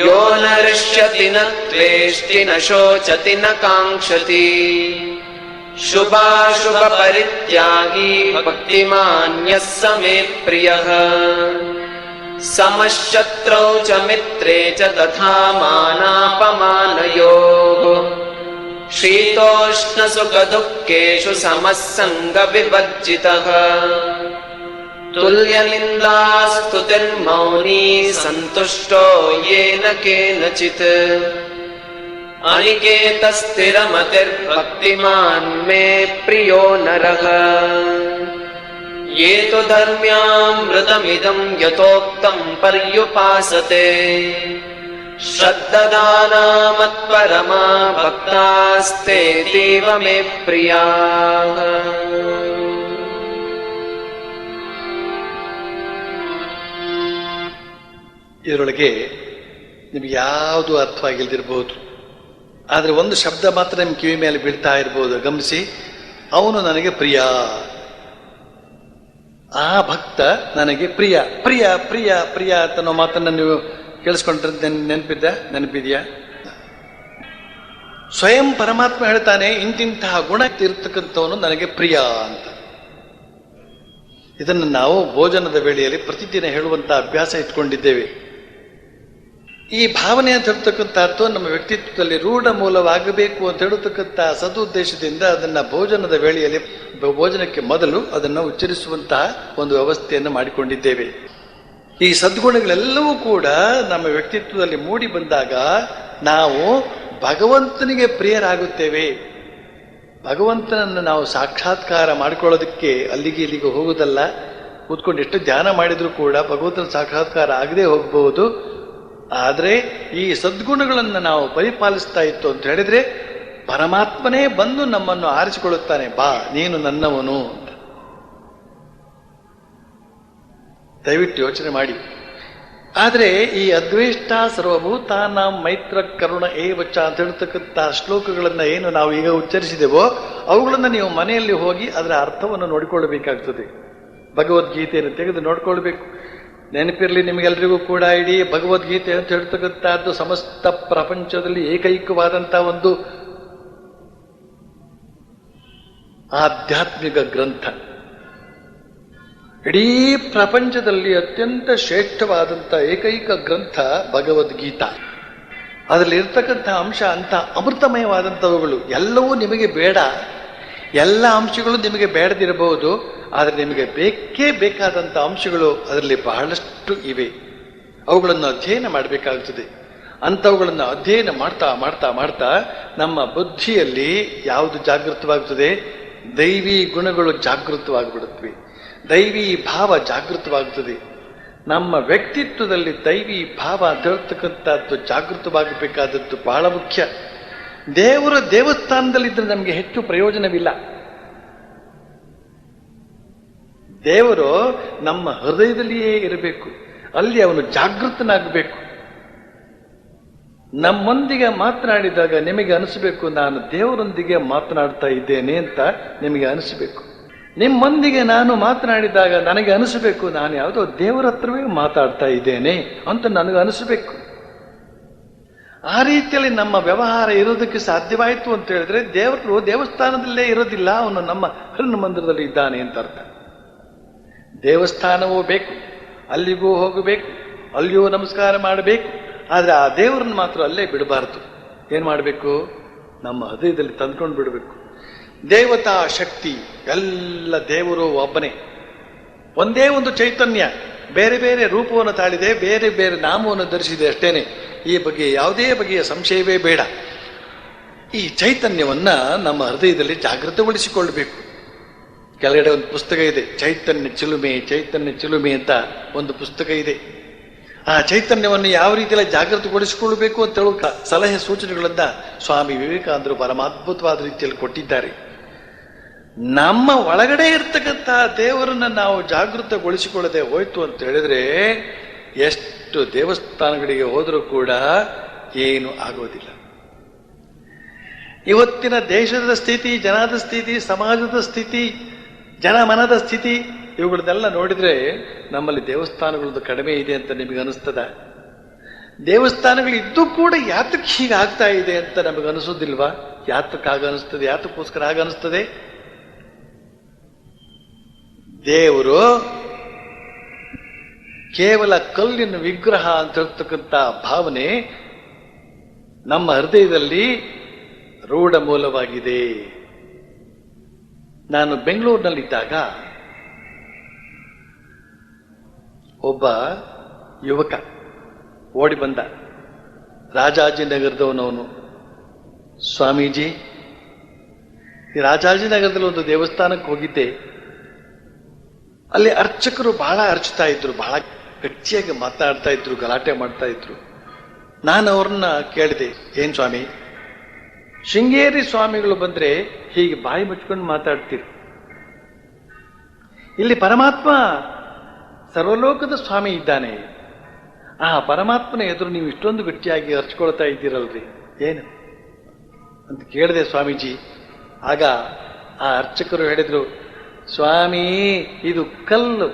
ಯೋ ನ ಹೃಷ್ಯತಿ ನ ದ್ವೇಷ್ಟಿ ನ ಶೋಚತಿ ನ ಕಾಂಕ್ಷತಿ ಶುಭಾಶುಭ ಪರಿತ್ಯಾಗಿ ಭಕ್ತಿಮಾನ್ ಯಃ ಸ ಮೇ ಪ್ರಿಯಃ ಸಮಶತ್ರೌ ಚ ಮಿತ್ರೇ ಚ ತಥಾ ಮಾನಾಪಮಾನಯೋಃ ಶೀತೋಷ್ಣ ಸುಖ ದುಃಖೇಷು ಸಮಃ ಸಂಗ ವಿವರ್ಜಿತಃ ತುಲ್ಯ ನಿಂದಾ ಸ್ತುತಿರ್ಮೌನಿ ಸಂತುಷ್ಟೋ ಯೇನ ಕೇನಚಿತ್ ಅನಿಕೇತ ಸ್ಥಿರಮತಿರ್ಭಕ್ತಿಮಾನ್ ಮೇ ಪ್ರಿಯೋ ನರಃ ಯೇ ತು ಧರ್ಮ್ಯಾಮೃತಮಿದಂ ಯಥೋಕ್ತಂ ಪರ್ಯುಪಾಸತೆ ಶ್ರದ್ಧದಾನಾ ಮತ್ಪರಮಾ ಭಕ್ತಾಸ್ತೇತೀವ ಮೇ ಪ್ರಿಯಾಃ. ಇದರೊಳಗೆ ನಿಮ್ಗೆ ಯಾವುದು ಅರ್ಥವಾಗಿಲ್ದಿರಬಹುದು, ಆದರೆ ಒಂದು ಶಬ್ದ ಮಾತ್ರ ನಿಮ್ಮ ಕಿವಿ ಮೇಲೆ ಬೀಳ್ತಾ ಇರ್ಬೋದು. ಗಮನಿಸಿ, ಅವನು ನನಗೆ ಪ್ರಿಯ, ಆ ಭಕ್ತ ನನಗೆ ಪ್ರಿಯ. ಪ್ರಿಯ ಪ್ರಿಯ ಪ್ರಿಯ ಅನ್ನೋ ಮಾತನ್ನು ನೀವು ಕೇಳಿಸ್ಕೊಂಡ್ರೆ ನೆನಪಿದೆಯಾ? ಸ್ವಯಂ ಪರಮಾತ್ಮ ಹೇಳ್ತಾನೆ, ಇಂತಿಂತಹ ಗುಣ ಇರ್ತಕ್ಕಂಥವನು ನನಗೆ ಪ್ರಿಯ ಅಂತ. ಇದನ್ನು ನಾವು ಭೋಜನದ ವೇಳೆಯಲ್ಲಿ ಪ್ರತಿದಿನ ಹೇಳುವಂತಹ ಅಭ್ಯಾಸ ಇಟ್ಕೊಂಡಿದ್ದೇವೆ. ಈ ಭಾವನೆ ಅಂತ ಹೇಳ್ತಕ್ಕಂಥದ್ದು ನಮ್ಮ ವ್ಯಕ್ತಿತ್ವದಲ್ಲಿ ರೂಢ ಮೂಲವಾಗಬೇಕು ಅಂತ ಹೇಳತಕ್ಕಂಥ ಸದುದ್ದೇಶದಿಂದ ಅದನ್ನ ಭೋಜನದ ವೇಳೆಯಲ್ಲಿ, ಭೋಜನಕ್ಕೆ ಮೊದಲು ಅದನ್ನು ಉಚ್ಚರಿಸುವಂತಹ ಒಂದು ವ್ಯವಸ್ಥೆಯನ್ನು ಮಾಡಿಕೊಂಡಿದ್ದೇವೆ. ಈ ಸದ್ಗುಣಗಳೆಲ್ಲವೂ ಕೂಡ ನಮ್ಮ ವ್ಯಕ್ತಿತ್ವದಲ್ಲಿ ಮೂಡಿ ಬಂದಾಗ ನಾವು ಭಗವಂತನಿಗೆ ಪ್ರಿಯರಾಗುತ್ತೇವೆ. ಭಗವಂತನನ್ನು ನಾವು ಸಾಕ್ಷಾತ್ಕಾರ ಮಾಡಿಕೊಳ್ಳೋದಕ್ಕೆ ಅಲ್ಲಿಗೆ ಇಲ್ಲಿಗೆ ಹೋಗುವುದಲ್ಲ, ಕೂತ್ಕೊಂಡು ಎಷ್ಟು ಧ್ಯಾನ ಮಾಡಿದ್ರು ಕೂಡ ಭಗವಂತನ ಸಾಕ್ಷಾತ್ಕಾರ ಆಗದೆ ಹೋಗಬಹುದು. ಆದರೆ ಈ ಸದ್ಗುಣಗಳನ್ನು ನಾವು ಪರಿಪಾಲಿಸ್ತಾ ಇತ್ತು ಅಂತ ಹೇಳಿದ್ರೆ ಪರಮಾತ್ಮನೇ ಬಂದು ನಮ್ಮನ್ನು ಆರಿಸಿಕೊಳ್ಳುತ್ತಾನೆ, ಬಾ ನೀನು ನನ್ನವನು ಅಂತ. ದಯವಿಟ್ಟು ಯೋಚನೆ ಮಾಡಿ. ಆದರೆ ಈ ಅದ್ವೇಷ್ಟ ಸರ್ವಭೂತಾನ ಮೈತ್ರ ಕರುಣ ಏವಚ ಅಂತ ಹೇಳ್ತಕ್ಕಂಥ ಶ್ಲೋಕಗಳನ್ನು ಏನು ನಾವು ಈಗ ಉಚ್ಚರಿಸಿದೆವೋ ಅವುಗಳನ್ನು ನೀವು ಮನೆಯಲ್ಲಿ ಹೋಗಿ ಅದರ ಅರ್ಥವನ್ನು ನೋಡಿಕೊಳ್ಳಬೇಕಾಗ್ತದೆ. ಭಗವದ್ಗೀತೆಯನ್ನು ತೆಗೆದು ನೋಡ್ಕೊಳ್ಬೇಕು. ನೆನಪಿರಲಿ ನಿಮಗೆಲ್ರಿಗೂ ಕೂಡ, ಇಡೀ ಭಗವದ್ಗೀತೆ ಅಂತ ಹೇಳ್ತಕ್ಕಂಥದ್ದು ಸಮಸ್ತ ಪ್ರಪಂಚದಲ್ಲಿ ಏಕೈಕವಾದಂಥ ಒಂದು ಆಧ್ಯಾತ್ಮಿಕ ಗ್ರಂಥ. ಇಡೀ ಪ್ರಪಂಚದಲ್ಲಿ ಅತ್ಯಂತ ಶ್ರೇಷ್ಠವಾದಂಥ ಏಕೈಕ ಗ್ರಂಥ ಭಗವದ್ಗೀತಾ. ಅದರಲ್ಲಿ ಇರ್ತಕ್ಕಂಥ ಅಂಶ ಅಂತ ಅಮೃತಮಯವಾದಂಥವುಗಳು. ಎಲ್ಲವೂ ನಿಮಗೆ ಬೇಡ, ಎಲ್ಲ ಅಂಶಗಳು ನಿಮಗೆ ಬೇಡದಿರಬಹುದು, ಆದರೆ ನಿಮಗೆ ಬೇಕೇ ಬೇಕಾದಂಥ ಅಂಶಗಳು ಅದರಲ್ಲಿ ಬಹಳಷ್ಟು ಇವೆ. ಅವುಗಳನ್ನು ಅಧ್ಯಯನ ಮಾಡಬೇಕಾಗುತ್ತದೆ. ಅಂಥವುಗಳನ್ನು ಅಧ್ಯಯನ ಮಾಡ್ತಾ ಮಾಡ್ತಾ ಮಾಡ್ತಾ ನಮ್ಮ ಬುದ್ಧಿಯಲ್ಲಿ ಯಾವುದು ಜಾಗೃತವಾಗುತ್ತದೆ? ದೈವಿ ಗುಣಗಳು ಜಾಗೃತವಾಗಿಬಿಡುತ್ತವೆ, ದೈವಿ ಭಾವ ಜಾಗೃತವಾಗುತ್ತದೆ. ನಮ್ಮ ವ್ಯಕ್ತಿತ್ವದಲ್ಲಿ ದೈವಿ ಭಾವ ಅಂತ ಹೇಳ್ತಕ್ಕಂಥದ್ದು ಜಾಗೃತವಾಗಬೇಕಾದದ್ದು ಬಹಳ ಮುಖ್ಯ. ದೇವರ ದೇವಸ್ಥಾನದಲ್ಲಿದ್ದರೆ ನಮಗೆ ಹೆಚ್ಚು ಪ್ರಯೋಜನವಿಲ್ಲ. ದೇವರು ನಮ್ಮ ಹೃದಯದಲ್ಲಿಯೇ ಇರಬೇಕು, ಅಲ್ಲಿ ಅವನು ಜಾಗೃತನಾಗಬೇಕು. ನಮ್ಮೊಂದಿಗೆ ಮಾತನಾಡಿದಾಗ ನಿಮಗೆ ಅನಿಸಬೇಕು, ನಾನು ದೇವರೊಂದಿಗೆ ಮಾತನಾಡ್ತಾ ಇದ್ದೇನೆ ಅಂತ ನಿಮಗೆ ಅನಿಸಬೇಕು. ನಿಮ್ಮೊಂದಿಗೆ ನಾನು ಮಾತನಾಡಿದಾಗ ನನಗೆ ಅನಿಸಬೇಕು, ನಾನು ಯಾವುದೋ ದೇವರ ಹತ್ರವೇ ಮಾತಾಡ್ತಾ ಇದ್ದೇನೆ ಅಂತ ನನಗೆ ಅನಿಸಬೇಕು. ಆ ರೀತಿಯಲ್ಲಿ ನಮ್ಮ ವ್ಯವಹಾರ ಇರೋದಕ್ಕೆ ಸಾಧ್ಯವಾಯಿತು ಅಂತ ಹೇಳಿದ್ರೆ ದೇವರು ದೇವಸ್ಥಾನದಲ್ಲೇ ಇರೋದಿಲ್ಲ, ಅವನು ನಮ್ಮ ಹೃನ್ ಮಂದಿರದಲ್ಲಿ ಇದ್ದಾನೆ ಅಂತ ಅರ್ಥ. ದೇವಸ್ಥಾನವೂ ಬೇಕು, ಅಲ್ಲಿಗೂ ಹೋಗಬೇಕು, ಅಲ್ಲಿಯೂ ನಮಸ್ಕಾರ ಮಾಡಬೇಕು. ಆದರೆ ಆ ದೇವರನ್ನು ಮಾತ್ರ ಅಲ್ಲೇ ಬಿಡಬಾರ್ದು. ಏನು ಮಾಡಬೇಕು? ನಮ್ಮ ಹೃದಯದಲ್ಲಿ ತಂದ್ಕೊಂಡು ಬಿಡಬೇಕು. ದೇವತಾ ಶಕ್ತಿ ಎಲ್ಲ ದೇವರು ಒಬ್ಬನೇ, ಒಂದೇ ಒಂದು ಚೈತನ್ಯ, ಬೇರೆ ಬೇರೆ ರೂಪವನ್ನು ತಾಳಿದೆ, ಬೇರೆ ಬೇರೆ ನಾಮವನ್ನು ಧರಿಸಿದೆ ಅಷ್ಟೇನೆ. ಈ ಬಗ್ಗೆ ಯಾವುದೇ ಬಗೆಯ ಸಂಶಯವೇ ಬೇಡ. ಈ ಚೈತನ್ಯವನ್ನ ನಮ್ಮ ಹೃದಯದಲ್ಲಿ ಜಾಗೃತಗೊಳಿಸಿಕೊಳ್ಳಬೇಕು. ಕೆಳಗಡೆ ಒಂದು ಪುಸ್ತಕ ಇದೆ, ಚೈತನ್ಯ ಚಿಲುಮೆ, ಚೈತನ್ಯ ಚಿಲುಮೆ ಅಂತ ಒಂದು ಪುಸ್ತಕ ಇದೆ. ಆ ಚೈತನ್ಯವನ್ನು ಯಾವ ರೀತಿಯಲ್ಲಿ ಜಾಗೃತಗೊಳಿಸಿಕೊಳ್ಳಬೇಕು ಅಂತ ಹೇಳುವ ಸಲಹೆ ಸೂಚನೆಗಳನ್ನ ಸ್ವಾಮಿ ವಿವೇಕಾನಂದರು ಪರಮಾದ್ಭುತವಾದ ರೀತಿಯಲ್ಲಿ ಕೊಟ್ಟಿದ್ದಾರೆ. ನಮ್ಮ ಒಳಗಡೆ ಇರ್ತಕ್ಕಂಥ ದೇವರನ್ನ ನಾವು ಜಾಗೃತಗೊಳಿಸಿಕೊಳ್ಳದೆ ಹೋಯ್ತು ಅಂತ ಹೇಳಿದ್ರೆ ಎಷ್ಟು ದೇವಸ್ಥಾನಗಳಿಗೆ ಹೋದರೂ ಕೂಡ ಏನು ಆಗೋದಿಲ್ಲ. ಇವತ್ತಿನ ದೇಶದ ಸ್ಥಿತಿ, ಜನದ ಸ್ಥಿತಿ, ಸಮಾಜದ ಸ್ಥಿತಿ, ಜನಮನದ ಸ್ಥಿತಿ ಇವುಗಳನ್ನೆಲ್ಲ ನೋಡಿದ್ರೆ ನಮ್ಮಲ್ಲಿ ದೇವಸ್ಥಾನಗಳದ್ದು ಕಡಿಮೆ ಇದೆ ಅಂತ ನಿಮಗೆ ಅನಿಸ್ತದ? ದೇವಸ್ಥಾನಗಳು ಇದ್ದು ಕೂಡ ಯಾತಕ್ಕೆ ಹೀಗಾಗ್ತಾ ಇದೆ ಅಂತ ನಮಗೆ ಅನಿಸೋದಿಲ್ವಾ? ಯಾತಕ್ಕಾಗ ಅನಿಸ್ತದೆ? ಯಾತಕ್ಕೋಸ್ಕರ ಆಗ ಅನಿಸ್ತದೆ? ದೇವರು ಕೇವಲ ಕಲ್ಲಿನ ವಿಗ್ರಹ ಅಂತ ಹೇಳ್ತಕ್ಕಂಥ ಭಾವನೆ ನಮ್ಮ ಹೃದಯದಲ್ಲಿ ರೂಢ ಮೂಲವಾಗಿದೆ. ನಾನು ಬೆಂಗಳೂರಿನಲ್ಲಿದ್ದಾಗ ಒಬ್ಬ ಯುವಕ ಓಡಿ ಬಂದ, ರಾಜಾಜಿನಗರದವನವನು. ಸ್ವಾಮೀಜಿ, ಈ ರಾಜಾಜಿನಗರದಲ್ಲಿ ಒಂದು ದೇವಸ್ಥಾನಕ್ಕೆ ಹೋಗಿದ್ದೆ. ಅಲ್ಲಿ ಅರ್ಚಕರು ಬಹಳ ಅರ್ಚ್ತಾ ಇದ್ರು, ಬಹಳ ಗಟ್ಟಿಯಾಗಿ ಮಾತಾಡ್ತಾ ಇದ್ರು, ಗಲಾಟೆ ಮಾಡ್ತಾ ಇದ್ರು. ನಾನು ಅವ್ರನ್ನ ಕೇಳಿದೆ, ಏನ್ ಸ್ವಾಮಿ, ಶೃಂಗೇರಿ ಸ್ವಾಮಿಗಳು ಬಂದ್ರೆ ಹೀಗೆ ಬಾಯಿ ಮುಚ್ಕೊಂಡು ಮಾತಾಡ್ತೀರಿ, ಇಲ್ಲಿ ಪರಮಾತ್ಮ ಸರ್ವಲೋಕದ ಸ್ವಾಮಿ ಇದ್ದಾನೆ, ಆ ಪರಮಾತ್ಮನ ಎದುರು ನೀವು ಇಷ್ಟೊಂದು ಗಟ್ಟಿಯಾಗಿ ಅರ್ಚ್ಕೊಳ್ತಾ ಇದ್ದೀರಲ್ರಿ, ಏನು ಅಂತ ಕೇಳಿದೆ ಸ್ವಾಮೀಜಿ. ಆಗ ಆ ಅರ್ಚಕರು ಹೇಳಿದ್ರು, ಸ್ವಾಮಿ ಇದು ಕಲ್ಲು.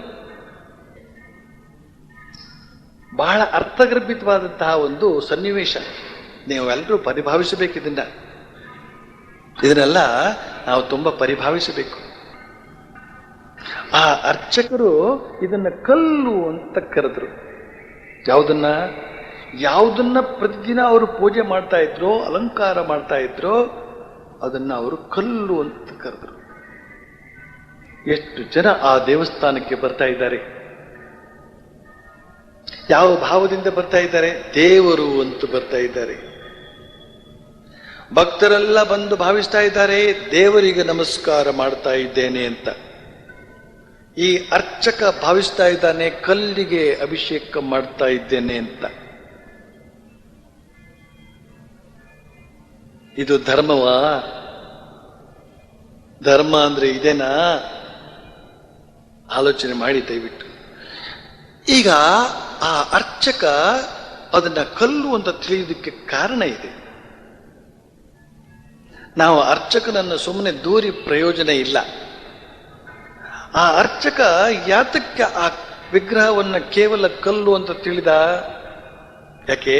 ಬಹಳ ಅರ್ಥಗರ್ಭಿತವಾದಂತಹ ಒಂದು ಸನ್ನಿವೇಶ. ನೀವೆಲ್ಲರೂ ಪರಿಭಾವಿಸಬೇಕು ಇದನ್ನೆಲ್ಲ ನಾವು ತುಂಬಾ ಪರಿಭಾವಿಸಬೇಕು. ಆ ಅರ್ಚಕರು ಇದನ್ನ ಕಲ್ಲು ಅಂತ ಕರೆದ್ರು. ಯಾವುದನ್ನ ಪ್ರತಿದಿನ ಅವರು ಪೂಜೆ ಮಾಡ್ತಾ ಇದ್ರು, ಅಲಂಕಾರ ಮಾಡ್ತಾ ಇದ್ರು, ಅದನ್ನ ಅವರು ಕಲ್ಲು ಅಂತ ಕರೆದ್ರು. ಎಷ್ಟು ಜನ ಆ ದೇವಸ್ಥಾನಕ್ಕೆ ಬರ್ತಾ ಇದ್ದಾರೆ? ಯಾವ ಭಾವದಿಂದ ಬರ್ತಾ ಇದ್ದಾರೆ? ದೇವರು ಅಂತ ಬರ್ತಾ ಇದ್ದಾರೆ. ಭಕ್ತರೆಲ್ಲ ಬಂದು ಭಾವಿಸ್ತಾ ಇದ್ದಾರೆ, ದೇವರಿಗೆ ನಮಸ್ಕಾರ ಮಾಡ್ತಾ ಇದ್ದೇನೆ ಅಂತ. ಈ ಅರ್ಚಕ ಭಾವಿಸ್ತಾ ಇದ್ದಾನೆ ಕಲ್ಲಿಗೆ ಅಭಿಷೇಕ ಮಾಡ್ತಾ ಇದ್ದೇನೆ ಅಂತ. ಇದು ಧರ್ಮವಾ? ಧರ್ಮ ಅಂದ್ರೆ ಇದೇನಾ? ಆಲೋಚನೆ ಮಾಡಿ ದಯವಿಟ್ಟು. ಈಗ ಆ ಅರ್ಚಕ ಅದನ್ನ ಕಲ್ಲು ಅಂತ ತಿಳಿಯುವುದಕ್ಕೆ ಕಾರಣ ಇದೆ. ನಾವು ಅರ್ಚಕನನ್ನು ಸುಮ್ಮನೆ ದೂರಿ ಪ್ರಯೋಜನ ಇಲ್ಲ. ಆ ಅರ್ಚಕ ಯಾತಕ್ಕೆ ಆ ವಿಗ್ರಹವನ್ನು ಕೇವಲ ಕಲ್ಲು ಅಂತ ತಿಳಿದ? ಯಾಕೆ?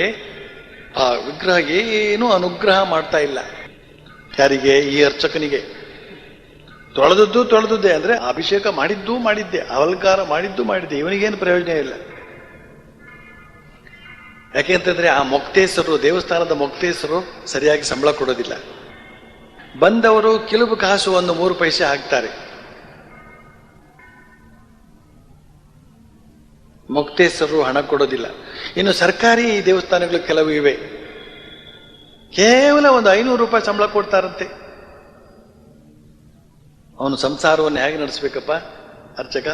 ಆ ವಿಗ್ರಹ ಏನೂ ಅನುಗ್ರಹ ಮಾಡ್ತಾ ಇಲ್ಲ. ಯಾರಿಗೆ? ಈ ಅರ್ಚಕನಿಗೆ. ತೊಳೆದದ್ದೇ ಅಂದ್ರೆ ಅಭಿಷೇಕ ಮಾಡಿದ್ದೆ, ಅಲಂಕಾರ ಮಾಡಿದ್ದೆ, ಇವನಿಗೇನು ಪ್ರಯೋಜನ ಇಲ್ಲ. ಯಾಕೆಂತಂದ್ರೆ ಆ ಮೊಕ್ತೇಸರು, ದೇವಸ್ಥಾನದ ಮೊಕ್ತೇಸರು ಸರಿಯಾಗಿ ಸಂಬಳ ಕೊಡೋದಿಲ್ಲ. ಬಂದವರು ಕಿಲುಬು ಕಾಸು 1-3 ಪೈಸೆ ಹಾಕ್ತಾರೆ. ಮೊಕ್ತೇಸರು ಹಣ ಕೊಡೋದಿಲ್ಲ. ಇನ್ನು ಸರ್ಕಾರಿ ದೇವಸ್ಥಾನಗಳು ಕೆಲವು ಇವೆ, ಕೇವಲ 500 ರೂಪಾಯಿ ಸಂಬಳ ಕೊಡ್ತಾರಂತೆ. ಅವನು ಸಂಸಾರವನ್ನು ಹೇಗೆ ನಡೆಸಬೇಕಪ್ಪ ಅರ್ಚಕ?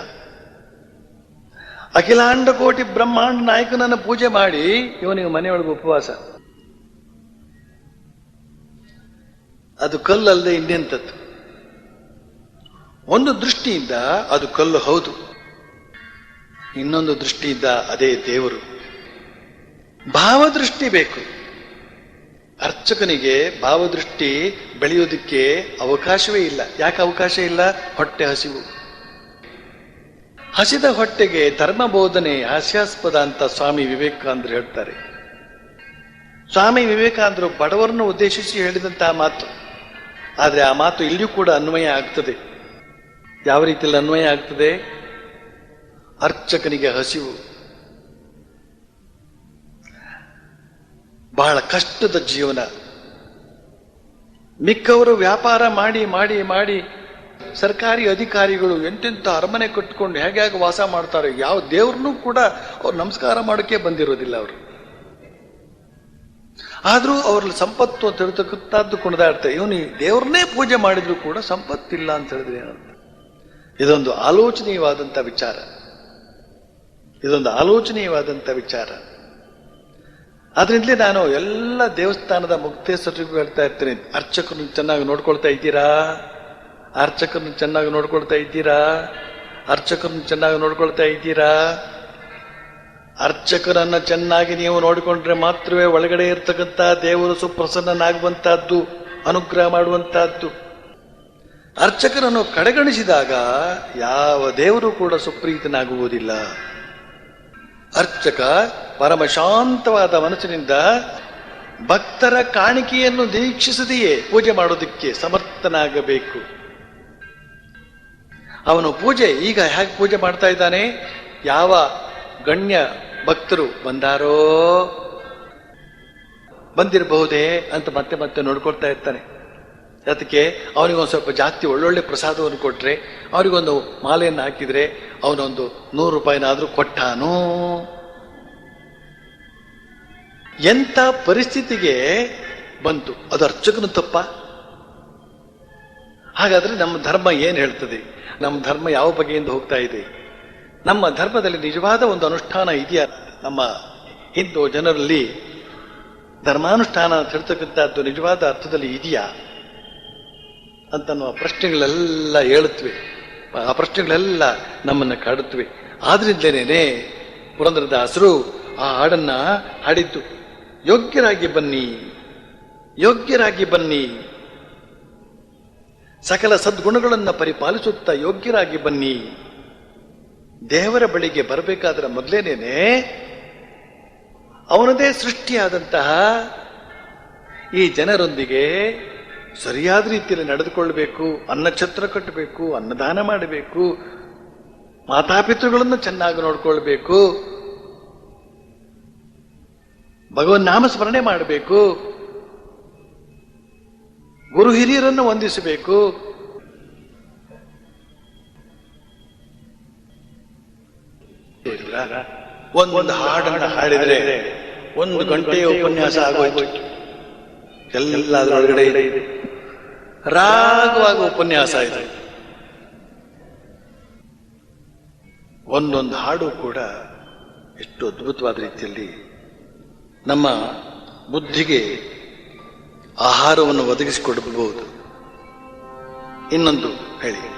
ಅಖಿಲಾಂಡ ಕೋಟಿ ಬ್ರಹ್ಮಾಂಡ ನಾಯಕನನ್ನು ಪೂಜೆ ಮಾಡಿ ಇವನಿಗೆ ಮನೆಯೊಳಗೆ ಉಪವಾಸ. ಅದು ಕಲ್ಲಲ್ಲದೆ ಇನ್ನೆಂಥದ್ದು. ಒಂದು ದೃಷ್ಟಿಯಿಂದ ಅದು ಕಲ್ಲು ಹೌದು, ಇನ್ನೊಂದು ದೃಷ್ಟಿಯಿಂದ ಅದೇ ದೇವರು. ಭಾವದೃಷ್ಟಿ ಬೇಕು. ಅರ್ಚಕನಿಗೆ ಭಾವದೃಷ್ಟಿ ಬೆಳೆಯೋದಕ್ಕೆ ಅವಕಾಶವೇ ಇಲ್ಲ. ಯಾಕೆ ಅವಕಾಶ ಇಲ್ಲ? ಹೊಟ್ಟೆ ಹಸಿವು. ಹಸಿದ ಹೊಟ್ಟೆಗೆ ಧರ್ಮ ಬೋಧನೆ ಹಾಸ್ಯಾಸ್ಪದ ಅಂತ ಸ್ವಾಮಿ ವಿವೇಕಾನಂದರು ಹೇಳ್ತಾರೆ. ಸ್ವಾಮಿ ವಿವೇಕಾನಂದರು ಬಡವರನ್ನು ಉದ್ದೇಶಿಸಿ ಹೇಳಿದಂತಹ ಮಾತು. ಆದರೆ ಆ ಮಾತು ಇಲ್ಲಿಯೂ ಕೂಡ ಅನ್ವಯ ಆಗ್ತದೆ. ಯಾವ ರೀತಿಯಲ್ಲಿ ಅನ್ವಯ ಆಗ್ತದೆ? ಅರ್ಚಕನಿಗೆ ಹಸಿವು, ಬಹಳ ಕಷ್ಟದ ಜೀವನ. ಮಿಕ್ಕವರು ವ್ಯಾಪಾರ ಮಾಡಿ ಮಾಡಿ ಮಾಡಿ ಸರ್ಕಾರಿ ಅಧಿಕಾರಿಗಳು ಎಂತೆಂಥ ಅರಮನೆ ಕಟ್ಟಿಕೊಂಡು ಹೇಗೆ ವಾಸ ಮಾಡ್ತಾರೆ. ಯಾವ ದೇವ್ರನ್ನೂ ಕೂಡ ಅವ್ರು ನಮಸ್ಕಾರ ಮಾಡೋಕ್ಕೆ ಬಂದಿರೋದಿಲ್ಲ ಅವರು. ಆದರೂ ಅವ್ರಲ್ಲಿ ಸಂಪತ್ತು ಅಂತ ಹೇಳ್ತಕ್ಕಂಥದ್ದು ಕುಣಿದಾಡ್ತಾರೆ. ಇವನು ದೇವ್ರನ್ನೇ ಪೂಜೆ ಮಾಡಿದ್ರು ಕೂಡ ಸಂಪತ್ತಿಲ್ಲ ಅಂತ ಹೇಳಿದ್ರೆ ಏನಂತ? ಇದೊಂದು ಆಲೋಚನೀಯವಾದಂಥ ವಿಚಾರ. ಆದ್ರಿಂದಲೇ ನಾನು ಎಲ್ಲ ದೇವಸ್ಥಾನದ ಮುಕ್ತೇಶ್ವರಿಗೂ ಹೇಳ್ತಾ ಇರ್ತೇನೆ, ಅರ್ಚಕರನ್ನು ಚೆನ್ನಾಗಿ ನೋಡ್ಕೊಳ್ತಾ ಇದ್ದೀರಾ? ಅರ್ಚಕರನ್ನು ಚೆನ್ನಾಗಿ ನೋಡ್ಕೊಳ್ತಾ ಇದ್ದೀರಾ? ಅರ್ಚಕರನ್ನ ಚೆನ್ನಾಗಿ ನೀವು ನೋಡಿಕೊಂಡ್ರೆ ಮಾತ್ರವೇ ಒಳಗಡೆ ಇರ್ತಕ್ಕಂಥ ದೇವರು ಸುಪ್ರಸನ್ನನಾಗುವಂತಹದ್ದು, ಅನುಗ್ರಹ ಮಾಡುವಂತಹದ್ದು. ಅರ್ಚಕರನ್ನು ಕಡೆಗಣಿಸಿದಾಗ ಯಾವ ದೇವರು ಕೂಡ ಸುಪ್ರೀತನಾಗುವುದಿಲ್ಲ. ಅರ್ಚಕ ಪರಮ ಶಾಂತವಾದ ಮನಸ್ಸಿನಿಂದ ಭಕ್ತರ ಕಾಣಿಕೆಯನ್ನು ನಿರೀಕ್ಷಿಸದೆಯೇ ಪೂಜೆ ಮಾಡೋದಕ್ಕೆ ಸಮರ್ಥನಾಗಬೇಕು. ಅವನು ಪೂಜೆ ಈಗ ಹೇಗೆ ಪೂಜೆ ಮಾಡ್ತಾ ಇದ್ದಾನೆ? ಯಾವ ಗಣ್ಯ ಭಕ್ತರು ಬಂದಾರೋ, ಬಂದಿರಬಹುದೇ ಅಂತ ಮತ್ತೆ ಮತ್ತೆ ನೋಡ್ಕೊಳ್ತಾ ಇರ್ತಾನೆ. ಅದಕ್ಕೆ ಅವನಿಗೊಂದು ಸ್ವಲ್ಪ ಜಾಸ್ತಿ ಒಳ್ಳೊಳ್ಳೆ ಪ್ರಸಾದವನ್ನು ಕೊಟ್ರೆ, ಅವರಿಗೊಂದು ಮಾಲೆಯನ್ನು ಹಾಕಿದ್ರೆ ಅವನೊಂದು 100 ರೂಪಾಯಿನಾದ್ರೂ ಕೊಟ್ಟಾನು. ಎಂಥ ಪರಿಸ್ಥಿತಿಗೆ ಬಂತು? ಅದು ಅರ್ಚಕನ ತಪ್ಪ? ಹಾಗಾದ್ರೆ ನಮ್ಮ ಧರ್ಮ ಏನು ಹೇಳ್ತದೆ? ನಮ್ಮ ಧರ್ಮ ಯಾವ ಬಗೆಯಿಂದ ಹೋಗ್ತಾ ಇದೆ? ನಮ್ಮ ಧರ್ಮದಲ್ಲಿ ನಿಜವಾದ ಒಂದು ಅನುಷ್ಠಾನ ಇದೆಯಾ? ನಮ್ಮ ಹಿಂದೂ ಜನರಲ್ಲಿ ಧರ್ಮಾನುಷ್ಠಾನ ಅಂತ ಹೇಳ್ತಕ್ಕಂಥದ್ದು ನಿಜವಾದ ಅರ್ಥದಲ್ಲಿ ಇದೆಯಾ ಅಂತನ್ನುವ ಪ್ರಶ್ನೆಗಳೆಲ್ಲ ಹೇಳುತ್ತವೆ. ಆ ಪ್ರಶ್ನೆಗಳೆಲ್ಲ ನಮ್ಮನ್ನು ಕಾಡುತ್ತವೆ. ಆದ್ರಿಂದಲೇನೆ ಪುರಂದರದಾಸರು ಆ ಹಾಡನ್ನ ಹಾಡಿದ್ದು. ಯೋಗ್ಯರಾಗಿ ಬನ್ನಿ, ಸಕಲ ಸದ್ಗುಣಗಳನ್ನು ಪರಿಪಾಲಿಸುತ್ತಾ ಯೋಗ್ಯರಾಗಿ ಬನ್ನಿ. ದೇವರ ಬಳಿಗೆ ಬರಬೇಕಾದ್ರೆ ಮೊದಲೇನೇನೆ ಅವನದೇ ಸೃಷ್ಟಿಯಾದಂತಹ ಈ ಜನರೊಂದಿಗೆ ಸರಿಯಾದ ರೀತಿಯಲ್ಲಿ ನಡೆದುಕೊಳ್ಳಬೇಕು, ಅನ್ನಛತ್ರ ಕಟ್ಟಬೇಕು, ಅನ್ನದಾನ ಮಾಡಬೇಕು, ಮಾತಾಪಿತೃಗಳನ್ನು ಚೆನ್ನಾಗಿ ನೋಡ್ಕೊಳ್ಬೇಕು, ಭಗವನ್ ನಾಮ ಸ್ಮರಣೆ ಮಾಡಬೇಕು, ಗುರು ಹಿರಿಯರನ್ನು ವಂದಿಸಬೇಕು. ಒಂದು ಹಾಡನ್ನು ಹಾಡಿದ್ರೆ 1 ಗಂಟೆಯ ಉಪನ್ಯಾಸ ಆಗೋಯ್ತು. ಎಲ್ಲ ಅದರೊಳಗಡೆ ಇದೆ. ರಾಗವಾಗ ಉಪನ್ಯಾಸ ಇದೆ. ಒಂದೊಂದು ಹಾಡು ಕೂಡ ಎಷ್ಟು ಅದ್ಭುತವಾದ ರೀತಿಯಲ್ಲಿ ನಮ್ಮ ಬುದ್ಧಿಗೆ ಆಹಾರವನ್ನು ಒದಗಿಸಿಕೊಡಬಹುದು. ಇನ್ನೊಂದು ಹೇಳಿ.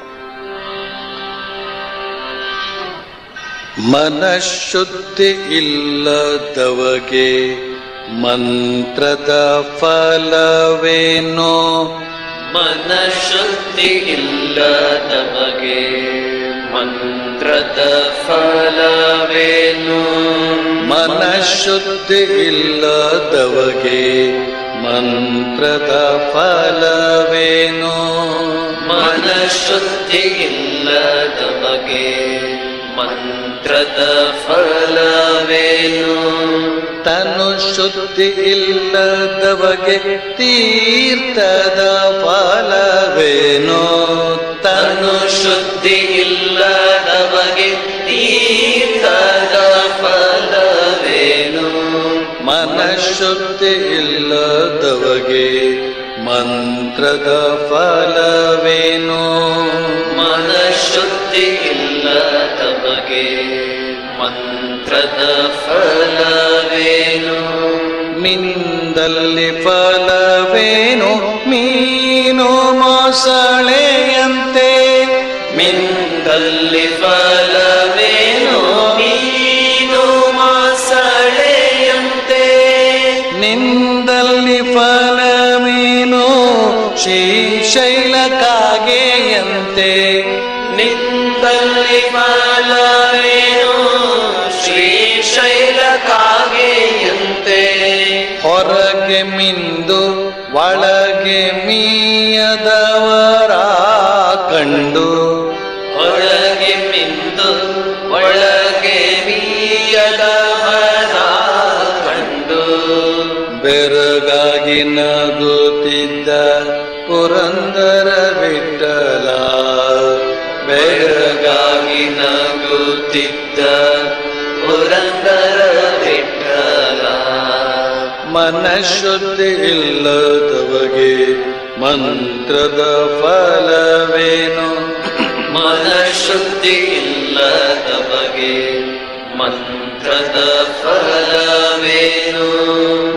ಮನಃಶುದ್ಧಿ ಇಲ್ಲದವಗೆ ಮಂತ್ರದ ಫಲವೇನೋ. ಮನಃಶುದ್ಧಿ ಇಲ್ಲದವಗೆ ಮಂತ್ರದ ಫಲವೇನು. ಮನಃಶುದ್ಧಿ ಇಲ್ಲದವಗೆ ಮಂತ್ರದ ಫಲವೇನೋ. ಮನಃಶುದ್ಧಿ ಇಲ್ಲದವಗೆ ಮಂತ್ರದ ಫಲವೇನು. ತನು ಶುದ್ಧಿ ಇಲ್ಲದವಗೆ ತೀರ್ಥದ ಫಲವೇನೋ. ತನು ಶುದ್ಧಿ ಇಲ್ಲದವಗೆ ತೀರ್ಥದ ಫಲವೇನು. ಮನಃಶುದ್ಧಿ ಇಲ್ಲದವಗೆ ಮಂತ್ರದ ಫಲವೇನೋ. ಮನಃಶುದ್ಧಿ ಇಲ್ಲದವಗೆ ಮಂತ್ರದ ಫಲವೇನು. ಮಿಂದಲ್ಲಿ ಫಲವೇನು ಮೀನು ಮೊಸಳೆಯಂತೆ. ಮಿಂದಲ್ಲಿ ಫಲವೇನು ಮೀನು ಮೊಸಳೆಯಂತೆ. ನಿಂದಲ್ಲಿ ಫಲವೇನು ಶ್ರೀಶೈಲ ಕಾಗೆಯಂತೆ. ನಿಂದಲ್ಲಿ ಫಲವೇನು ಶ್ರೀಶೈಲ ಕಾಗೆಯಂತೆ. ಹೊರಗೆ ಮಿಂದು ಒಳಗೆ ಮೀಯದವರ ಕಂಡು. ಹೊರಗೆ ಮಿಂದು ಒಳಗೆ ಮೀಯದವರ ಕಂಡು. ಬೆರಗಾಗಿ ನಗುತ್ತಿದ್ದ ಪುರಂದರ ವಿಠಲ. ಬೆರಗಾಗಿ ನಗುತ್ತಿದ್ದ ಪುರಂದರ ವಿಠಲ. ಮನಃಶುದ್ಧಿ ಇಲ್ಲದವಗೆ ಮಂತ್ರದ ಫಲವೇನು. ಮನಃಶುದ್ಧಿ ಇಲ್ಲದವಗೆ ಮಂತ್ರದ ಫಲವೇನು.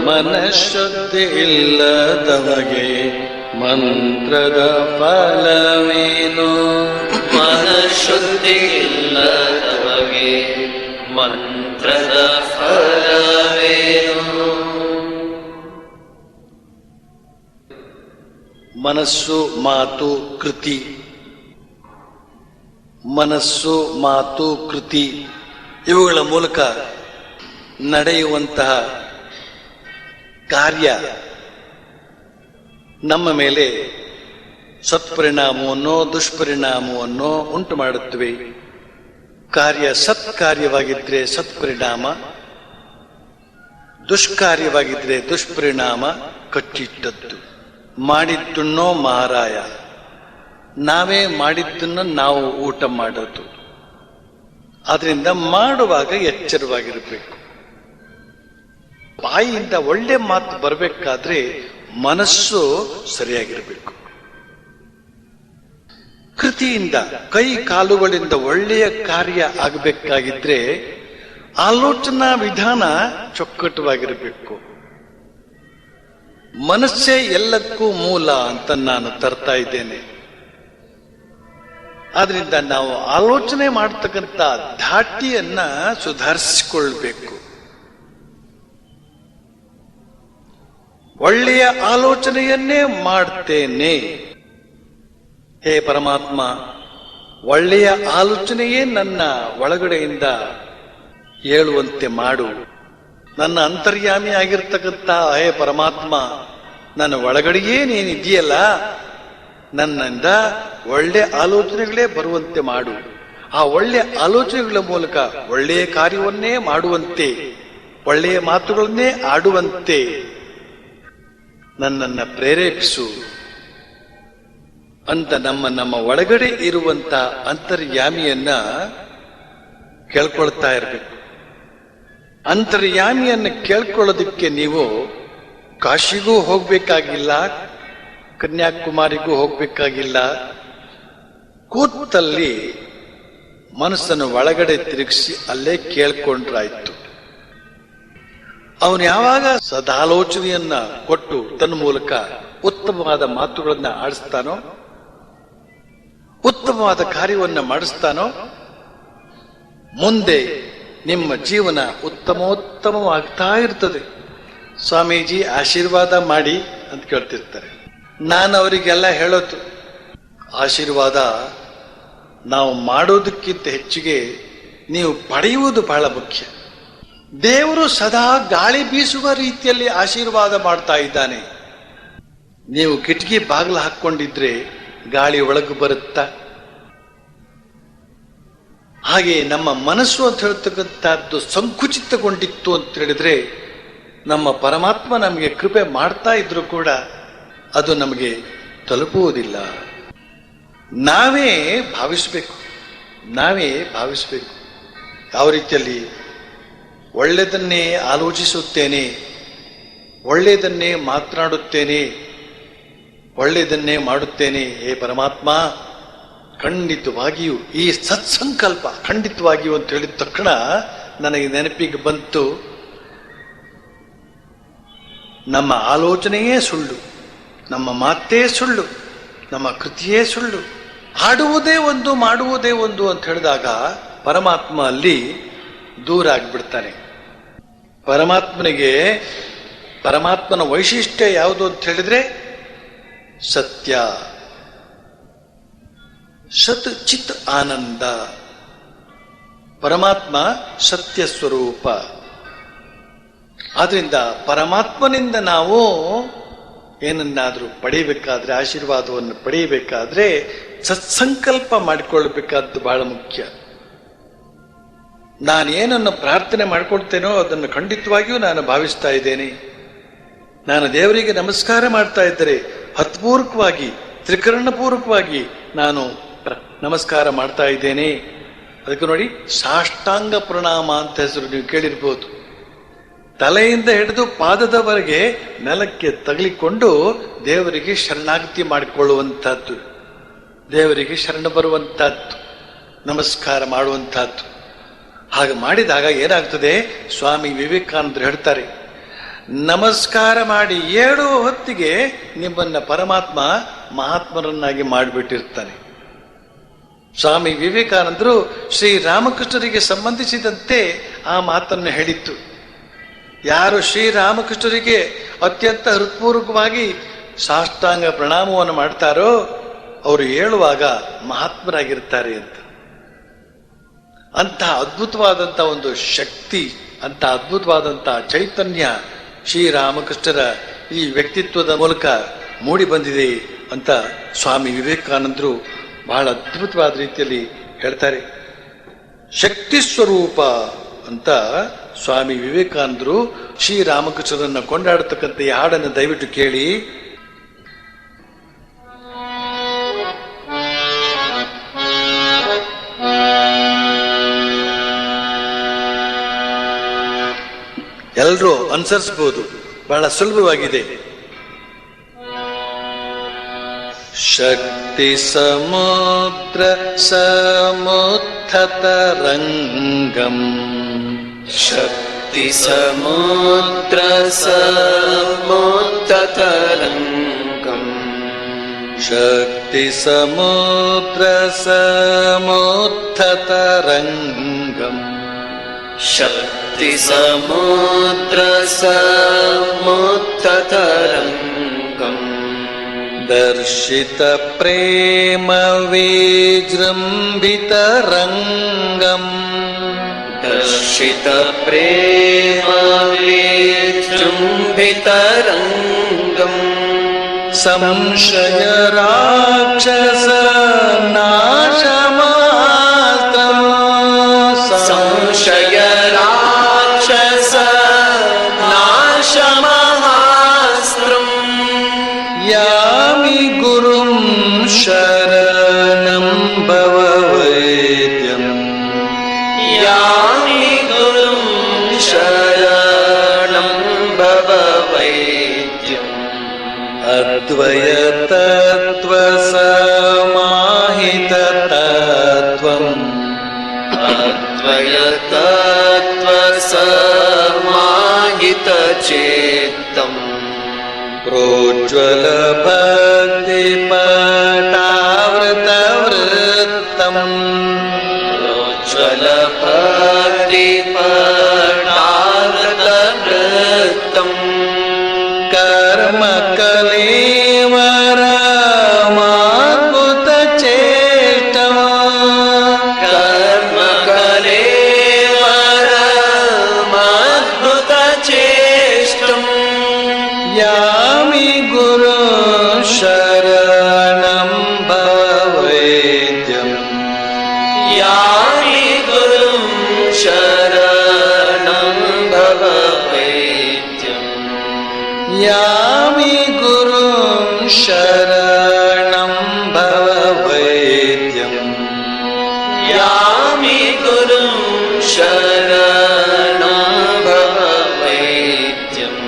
ಮನಃಶುದ್ಧಿ ಇಲ್ಲದವಗೆ ಮಂತ್ರದ ಫಲವೇನು. ಮನಃಶುದ್ಧಿ ಇಲ್ಲದವಗೆ ಮಂತ್ರದ ಫಲವೇನು. ಮನಸ್ಸು ಮಾತು ಕೃತಿ. ಮನಸ್ಸು ಮಾತು ಕೃತಿ ಇವುಗಳ ಮೂಲಕ ನಡೆಯುವಂತಹ ಕಾರ್ಯ ನಮ್ಮ ಮೇಲೆ ಸತ್ಪರಿಣಾಮವನ್ನು ದುಷ್ಪರಿಣಾಮವನ್ನು ಉಂಟು ಮಾಡುತ್ತವೆ. ಕಾರ್ಯ ಸತ್ಕಾರ್ಯವಾಗಿದ್ದರೆ ಸತ್ಪರಿಣಾಮ, ದುಷ್ಕಾರ್ಯವಾಗಿದ್ದರೆ ದುಷ್ಪರಿಣಾಮ ಕಚ್ಚಿಟ್ಟದ್ದು. ಮಾಡಿದ್ದನ್ನೋ ಮಾರಾಯ, ನಾವೇ ಮಾಡಿದ್ದನ್ನು ನಾವು ಊಟ ಮಾಡೋದು. ಆದ್ರಿಂದ ಮಾಡುವಾಗ ಎಚ್ಚರವಾಗಿರಬೇಕು. ಬಾಯಿಯಿಂದ ಒಳ್ಳೆ ಮಾತು ಬರಬೇಕಾದ್ರೆ ಮನಸ್ಸು ಸರಿಯಾಗಿರಬೇಕು. ಕೃತಿಯಿಂದ ಕೈ ಕಾಲುಗಳಿಂದ ಒಳ್ಳೆಯ ಕಾರ್ಯ ಆಗಬೇಕಾಗಿದ್ರೆ ಆಲೋಚನಾ ವಿಧಾನ ಚೊಕ್ಕಟವಾಗಿರಬೇಕು. ಮನಸ್ಸೇ ಎಲ್ಲಕ್ಕೂ ಮೂಲ ಅಂತ ನಾನು ತರ್ತಾ ಇದ್ದೇನೆ. ಆದ್ರಿಂದ ನಾವು ಆಲೋಚನೆ ಮಾಡತಕ್ಕಂಥ ಧಾಟಿಯನ್ನ ಸುಧಾರಿಸಿಕೊಳ್ಬೇಕು. ಒಳ್ಳೆಯ ಆಲೋಚನೆಯನ್ನೇ ಮಾಡ್ತೇನೆ. ಹೇ ಪರಮಾತ್ಮ, ಒಳ್ಳೆಯ ಆಲೋಚನೆಯೇ ನನ್ನ ಒಳಗಡೆಯಿಂದ ಹೇಳುವಂತೆ ಮಾಡು. ನನ್ನ ಅಂತರ್ಯಾಮಿ ಆಗಿರ್ತಕ್ಕಂಥ ಹೇ ಪರಮಾತ್ಮ, ನನ್ನ ಒಳಗಡೆಯೇ ನೀನಿದೆಯಲ್ಲ, ನನ್ನಿಂದ ಒಳ್ಳೆ ಆಲೋಚನೆಗಳೇ ಬರುವಂತೆ ಮಾಡು. ಆ ಒಳ್ಳೆ ಆಲೋಚನೆಗಳ ಮೂಲಕ ಒಳ್ಳೆಯ ಕಾರ್ಯವನ್ನೇ ಮಾಡುವಂತೆ, ಒಳ್ಳೆಯ ಮಾತುಗಳನ್ನೇ ಆಡುವಂತೆ ನನ್ನನ್ನು ಪ್ರೇರೇಪಿಸು ಅಂತ ನಮ್ಮ ಒಳಗಡೆ ಇರುವಂತ ಅಂತರ್ಯಾಮಿಯನ್ನ ಕೇಳ್ಕೊಳ್ತಾ ಇರಬೇಕು. ಅಂತರ್ಯಾಮಿಯನ್ನು ಕೇಳ್ಕೊಳ್ಳೋದಕ್ಕೆ ನೀವು ಕಾಶಿಗೂ ಹೋಗ್ಬೇಕಾಗಿಲ್ಲ, ಕನ್ಯಾಕುಮಾರಿಗೂ ಹೋಗ್ಬೇಕಾಗಿಲ್ಲ. ಕೂತಲ್ಲಿ ಮನಸ್ಸನ್ನು ಒಳಗಡೆ ತಿರುಗಿಸಿ ಅಲ್ಲೇ ಕೇಳ್ಕೊಂಡ್ರಾಯ್ತು. ಅವನು ಯಾವಾಗ ಸದಾಲೋಚನೆಯನ್ನ ಕೊಟ್ಟು ತನ್ನ ಮೂಲಕ ಉತ್ತಮವಾದ ಮಾತುಗಳನ್ನ ಆಡಿಸ್ತಾನೋ, ಉತ್ತಮವಾದ ಕಾರ್ಯವನ್ನ ಮಾಡಿಸ್ತಾನೋ, ಮುಂದೆ ನಿಮ್ಮ ಜೀವನ ಉತ್ತಮೋತ್ತಮವಾಗ್ತಾ ಇರ್ತದೆ. ಸ್ವಾಮೀಜಿ ಆಶೀರ್ವಾದ ಮಾಡಿ ಅಂತ ಕೇಳ್ತಿರ್ತಾರೆ. ನಾನು ಅವರಿಗೆಲ್ಲ ಹೇಳೋದು, ಆಶೀರ್ವಾದ ನಾವು ಮಾಡೋದಕ್ಕಿಂತ ಹೆಚ್ಚಿಗೆ ನೀವು ಪಡೆಯುವುದು ಬಹಳ ಮುಖ್ಯ. ದೇವರು ಸದಾ ಗಾಳಿ ಬೀಸುವ ರೀತಿಯಲ್ಲಿ ಆಶೀರ್ವಾದ ಮಾಡ್ತಾ ಇದ್ದಾನೆ. ನೀವು ಕಿಟಕಿ ಬಾಗಿಲು ಹಾಕ್ಕೊಂಡಿದ್ರೆ ಗಾಳಿ ಒಳಗೆ ಬರುತ್ತಾ? ಹಾಗೆ ನಮ್ಮ ಮನಸ್ಸು ಅಂತ ಹೇಳ್ತಕ್ಕಂಥದ್ದು ಸಂಕುಚಿತಗೊಂಡಿತ್ತು ಅಂತ ಹೇಳಿದ್ರೆ, ನಮ್ಮ ಪರಮಾತ್ಮ ನಮಗೆ ಕೃಪೆ ಮಾಡ್ತಾ ಇದ್ರು ಕೂಡ ಅದು ನಮಗೆ ತಲುಪುವುದಿಲ್ಲ. ನಾವೇ ಭಾವಿಸಬೇಕು. ಯಾವ ರೀತಿಯಲ್ಲಿ ಒಳ್ಳೆಯದನ್ನೇ ಆಲೋಚಿಸುತ್ತೇನೆ, ಒಳ್ಳೆಯದನ್ನೇ ಮಾತನಾಡುತ್ತೇನೆ, ಒಳ್ಳೆಯದನ್ನೇ ಮಾಡುತ್ತೇನೆ. ಹೇ ಪರಮಾತ್ಮ, ಖಂಡಿತವಾಗಿಯೂ ಈ ಸತ್ಸಂಕಲ್ಪ ಖಂಡಿತವಾಗಿಯೂ ಅಂತ ಹೇಳಿದ ತಕ್ಷಣ ನನಗೆ ನೆನಪಿಗೆ ಬಂತು, ನಮ್ಮ ಆಲೋಚನೆಯೇ ಸುಳ್ಳು, ನಮ್ಮ ಮಾತೇ ಸುಳ್ಳು, ನಮ್ಮ ಕೃತಿಯೇ ಸುಳ್ಳು. ಆಡುವುದೇ ಒಂದು, ಮಾಡುವುದೇ ಒಂದು ಅಂತ ಹೇಳಿದಾಗ ಪರಮಾತ್ಮ ಅಲ್ಲಿ ದೂರ ಆಗಿಬಿಡ್ತಾನೆ. ಪರಮಾತ್ಮನ ವೈಶಿಷ್ಟ್ಯ ಯಾವುದು ಅಂತ ಹೇಳಿದ್ರೆ ಸತ್ಯ, ಸತ್ ಚಿತ್ ಆನಂದ. ಪರಮಾತ್ಮ ಸತ್ಯ ಸ್ವರೂಪ. ಆದ್ರಿಂದ ಪರಮಾತ್ಮನಿಂದ ನಾವು ಏನನ್ನಾದರೂ ಪಡೆಯಬೇಕಾದ್ರೆ, ಆಶೀರ್ವಾದವನ್ನು ಪಡೆಯಬೇಕಾದ್ರೆ ಸತ್ಸಂಕಲ್ಪ ಮಾಡಿಕೊಳ್ಬೇಕಾದ್ದು ಬಹಳ ಮುಖ್ಯ. ನಾನೇನನ್ನು ಪ್ರಾರ್ಥನೆ ಮಾಡಿಕೊಳ್ತೇನೋ ಅದನ್ನು ಖಂಡಿತವಾಗಿಯೂ ನಾನು ಭಾವಿಸ್ತಾ ಇದ್ದೇನೆ. ನಾನು ದೇವರಿಗೆ ನಮಸ್ಕಾರ ಮಾಡ್ತಾ ಇದ್ದರೆ ಹತ್ಪೂರ್ವಕವಾಗಿ, ತ್ರಿಕರಣಪೂರ್ವಕವಾಗಿ ನಾನು ನಮಸ್ಕಾರ ಮಾಡ್ತಾ ಇದ್ದೇನೆ. ಅದಕ್ಕೆ ನೋಡಿ, ಸಾಷ್ಟಾಂಗ ಪ್ರಣಾಮ ಅಂತ ಹೆಸರು ನೀವು ಕೇಳಿರ್ಬೋದು. ತಲೆಯಿಂದ ಹಿಡಿದು ಪಾದದವರೆಗೆ ನೆಲಕ್ಕೆ ತಗಲಿಕೊಂಡು ದೇವರಿಗೆ ಶರಣಾಗತಿ ಮಾಡಿಕೊಳ್ಳುವಂಥದ್ದು, ದೇವರಿಗೆ ಶರಣ ಬರುವಂಥದ್ದು, ನಮಸ್ಕಾರ ಮಾಡುವಂಥದ್ದು. ಹಾಗೆ ಮಾಡಿದಾಗ ಏನಾಗ್ತದೆ? ಸ್ವಾಮಿ ವಿವೇಕಾನಂದರು ಹೇಳ್ತಾರೆ, ನಮಸ್ಕಾರ ಮಾಡಿ ಏಳುವ ಹೊತ್ತಿಗೆ ನಿಮ್ಮನ್ನ ಪರಮಾತ್ಮ ಮಹಾತ್ಮರನ್ನಾಗಿ ಮಾಡಿಬಿಟ್ಟಿರ್ತಾನೆ. ಸ್ವಾಮಿ ವಿವೇಕಾನಂದರು ಶ್ರೀರಾಮಕೃಷ್ಣರಿಗೆ ಸಂಬಂಧಿಸಿದಂತೆ ಆ ಮಾತನ್ನು ಹೇಳಿತ್ತು. ಯಾರು ಶ್ರೀರಾಮಕೃಷ್ಣರಿಗೆ ಅತ್ಯಂತ ಹೃತ್ಪೂರ್ವಕವಾಗಿ ಸಾಷ್ಟಾಂಗ ಪ್ರಣಾಮವನ್ನು ಮಾಡ್ತಾರೋ ಅವರು ಹೇಳುವಾಗ ಮಹಾತ್ಮರಾಗಿರ್ತಾರೆ ಅಂತ. ಅಂತಹ ಅದ್ಭುತವಾದಂಥ ಒಂದು ಶಕ್ತಿ, ಅಂತ ಅದ್ಭುತವಾದಂತಹ ಚೈತನ್ಯ ಶ್ರೀರಾಮಕೃಷ್ಣರ ಈ ವ್ಯಕ್ತಿತ್ವದ ಮೂಲಕ ಮೂಡಿ ಬಂದಿದೆ ಅಂತ ಸ್ವಾಮಿ ವಿವೇಕಾನಂದರು ಬಹಳ ಅದ್ಭುತವಾದ ರೀತಿಯಲ್ಲಿ ಹೇಳ್ತಾರೆ. ಶಕ್ತಿ ಸ್ವರೂಪ ಅಂತ ಸ್ವಾಮಿ ವಿವೇಕಾನಂದರು ಶ್ರೀರಾಮಕೃಷ್ಣರನ್ನ ಕೊಂಡಾಡತಕ್ಕಂಥ ಈ ಹಾಡನ್ನು ದಯವಿಟ್ಟು ಕೇಳಿ. ಎಲ್ಲರೂ ಅನುಸರಿಸಬಹುದು, ಬಹಳ ಸುಲಭವಾಗಿದೆ. ಶಕ್ತಿ ಸಮುದ್ರ ಸಮುತ್ಥತರಂಗಂ, ಶಕ್ತಿ ಸಮುದ್ರ ಸಮುತ್ಥತರಂಗಂ, ಶಕ್ತಿ ಸಮುದ್ರ ಸಮುತ್ಥತರಂಗಂ, ಶಕ್ತಿ ಸಮುದ್ರ ಸಮುತ್ಥತರಂಗಂ, ದರ್ಶಿತ ಪ್ರೇಮ ವಿಜೃಂಭಿತರಂಗಂ, ದರ್ಶಿತ ಪ್ರೇಮ ವಿಜೃಂಭಿತರಂಗಂ, ಸಂಶಯ ರಾಕ್ಷಸ ನಾಶಮಾತ್ರಂ, ಸಂಶಯ ರಾಕ್ಷಸ ನಾಶಮಹಾಸ್ತ್ರಂ, ಯಾಮಿ ಗುರುಂ ಶರಣಂ ಭವವೇದ್ಯಂ, ಯಾಮಿ ಗುರುಂ ಶರಣಂ ಭವವೇದ್ಯಂ, ಅದ್ವಯ ತತ್ವ ಸಮಾಹಿತ ತತ್ವಂ, त्वयतत्त्वसमाहितचेत्तम् प्रोज्वल भक्तिपटावृतवृत्तम् प्रोज्वलभक्तिपटावृतवृत्तम् कर्म कलेवरमाद्भुतचेष्टम् कर्मकलेवरमाद्भुतचेष्टम् यामि गुरु शरणं भवैद्यम् यामि गुरुं शरणं भववैद्यम् यामि गुरुं शरणं भववैद्यम् यामि गुरुं शरणं भववैद्यम्